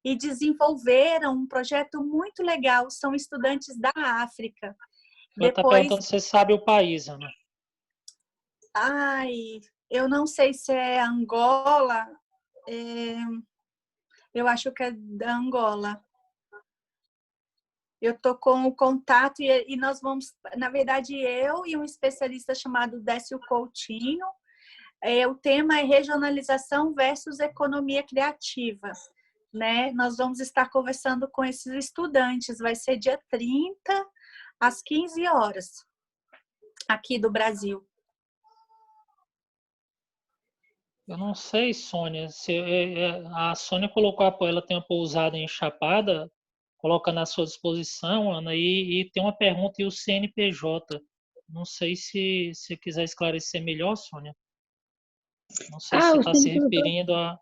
B: E desenvolveram um projeto muito legal. São estudantes da África.
A: Ela está
B: Depois,
A: perguntando se você sabe o país, Ana.
B: ai, eu não sei se é Angola, eu acho que é da Angola. Eu estou com o contato e nós vamos, na verdade, eu e um especialista chamado Décio Coutinho. O tema é regionalização versus economia criativa, né? Nós vamos estar conversando com esses estudantes. Vai ser dia 30, às 15 horas, aqui do Brasil.
A: Eu não sei, Sônia, se a Sônia colocou, ela tem uma pousada em Chapada, coloca na sua disposição, Ana, e tem uma pergunta e o CNPJ. Não sei se quiser esclarecer melhor, Sônia. Não sei se
C: O
A: está se
C: CNPJ,
A: referindo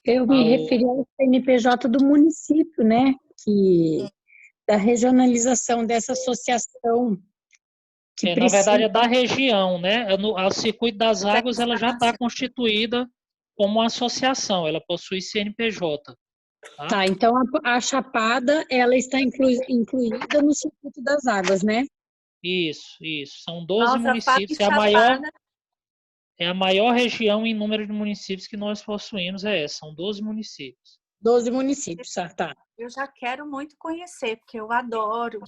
C: eu me referi ao CNPJ do município, né? Da regionalização dessa associação que
A: na verdade,
C: precisa.
A: é da região, né? O Circuito das Águas ela já está constituída como uma associação, ela possui CNPJ.
C: Tá, então a Chapada, ela está incluída no Circuito das Águas, né?
A: Isso. São 12
B: Nossa,
A: municípios. É a maior região em número de municípios que nós possuímos, são 12 municípios.
C: 12 municípios, tá.
B: Eu já quero muito conhecer, porque eu adoro.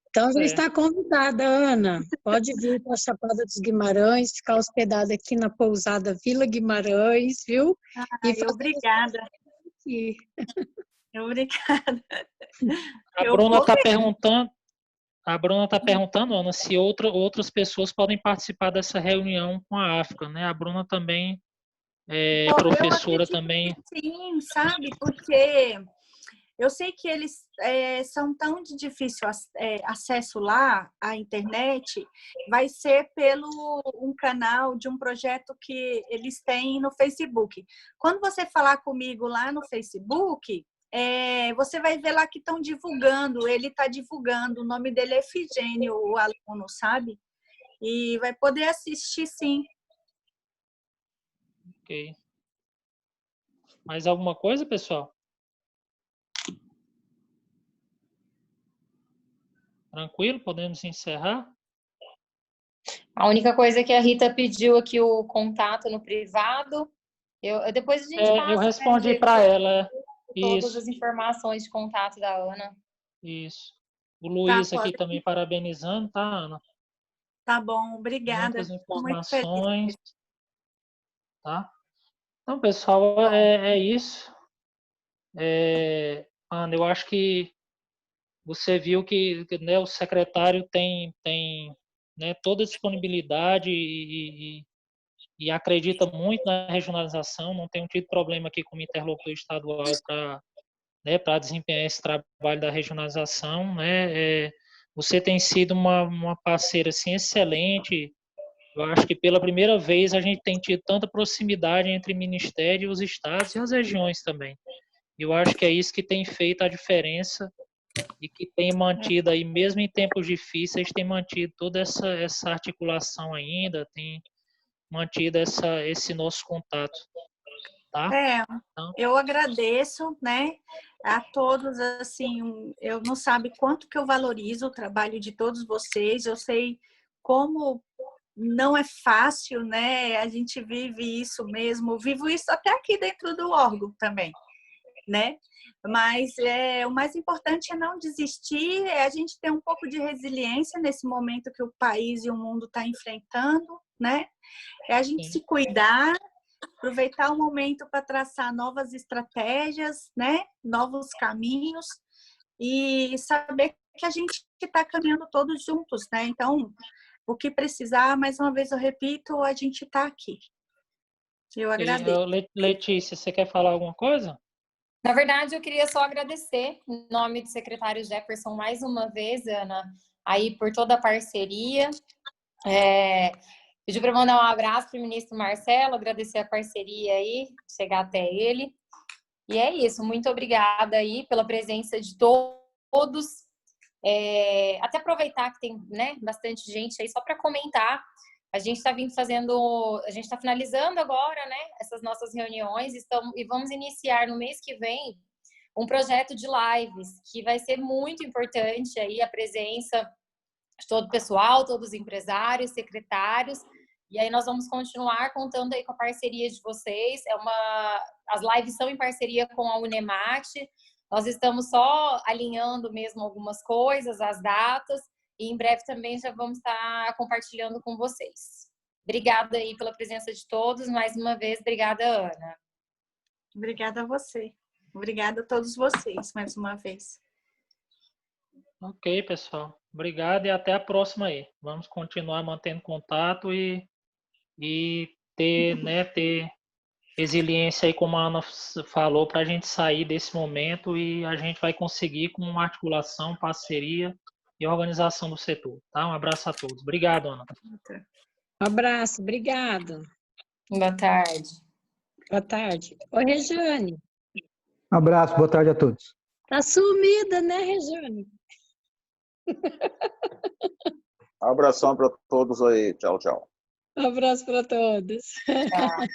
C: Então, já está convidada, Ana. Pode vir para a Chapada dos Guimarães, ficar hospedada aqui na pousada Vila Guimarães, viu?
B: Obrigada. Obrigada.
A: A Bruna está perguntando, Ana, se outras pessoas podem participar dessa reunião com a África, né? A Bruna também é professora também.
B: Sim, sabe? Porque eu sei que eles são tão de difícil acesso lá à internet, vai ser pelo um canal de um projeto que eles têm no Facebook. Quando você falar comigo lá no Facebook, você vai ver lá que estão divulgando, ele está divulgando, o nome dele é Efigênio, o aluno, sabe? E vai poder assistir, sim.
A: Ok. Mais alguma coisa, pessoal? Tranquilo? Podemos encerrar?
D: A única coisa que a Rita pediu aqui o contato no privado. Depois a gente passa.
A: Eu respondi para ela.
D: Todas as informações de contato da Ana.
A: Isso. O Luiz aqui também parabenizando, tá, Ana?
B: Tá bom, obrigada.
A: Muitas informações. Tá? Então, pessoal, é isso. Ana, eu acho que você viu que né, o secretário tem né, toda a disponibilidade e acredita muito na regionalização, não tem tido problema aqui como interlocutor estadual para desempenhar esse trabalho da regionalização. Né? Você tem sido uma parceira assim, excelente. Eu acho que pela primeira vez a gente tem tido tanta proximidade entre o Ministério, os estados e as regiões também. Eu acho que é isso que tem feito a diferença e que tem mantido aí, mesmo em tempos difíceis, tem mantido toda essa articulação ainda, tem mantido esse nosso contato. Tá?
B: Então, eu agradeço, né, a todos, assim, eu não sabe quanto que eu valorizo o trabalho de todos vocês, eu sei como não é fácil, né, a gente vive isso mesmo, vivo isso até aqui dentro do órgão também, né, mas o mais importante é não desistir, é a gente ter um pouco de resiliência nesse momento que o país e o mundo está enfrentando, né, é a gente se cuidar, aproveitar o momento para traçar novas estratégias, né? Novos caminhos e saber que a gente está caminhando todos juntos, né? Então, O que precisar, mais uma vez eu repito, a gente está aqui. Eu agradeço.
A: Letícia, você quer falar alguma coisa?
D: Na verdade, eu queria só agradecer, em nome do secretário Jefferson, mais uma vez, Ana, aí por toda a parceria. Pedir para mandar um abraço para o ministro Marcelo, agradecer a parceria aí, chegar até ele. E é isso, muito obrigada aí pela presença de todos. Até aproveitar que tem, né, bastante gente aí, só para comentar. A gente está a gente está finalizando agora, né, essas nossas reuniões e vamos iniciar no mês que vem um projeto de lives que vai ser muito importante aí a presença de todo o pessoal, todos os empresários, secretários. E aí nós vamos continuar contando aí com a parceria de vocês. As lives são em parceria com a Unemate. Nós estamos só alinhando mesmo algumas coisas, as datas, e em breve também já vamos estar compartilhando com vocês. Obrigada aí pela presença de todos. Mais uma vez, obrigada, Ana.
B: Obrigada a você. Obrigada a todos vocês, mais uma vez.
A: Ok, pessoal. Obrigado e até a próxima aí. Vamos continuar mantendo contato e ter resiliência aí, como a Ana falou, para a gente sair desse momento e a gente vai conseguir com uma articulação, parceria e organização do setor. Tá? Um abraço a todos. Obrigado, Ana.
C: Um abraço, obrigado.
D: Boa tarde.
C: Boa tarde. Oi, Rejane.
E: Um abraço, boa tarde a todos.
C: Tá sumida, né, Rejane?
F: Abração para todos aí. Tchau, tchau.
C: Um abraço para todos.
D: Tchau.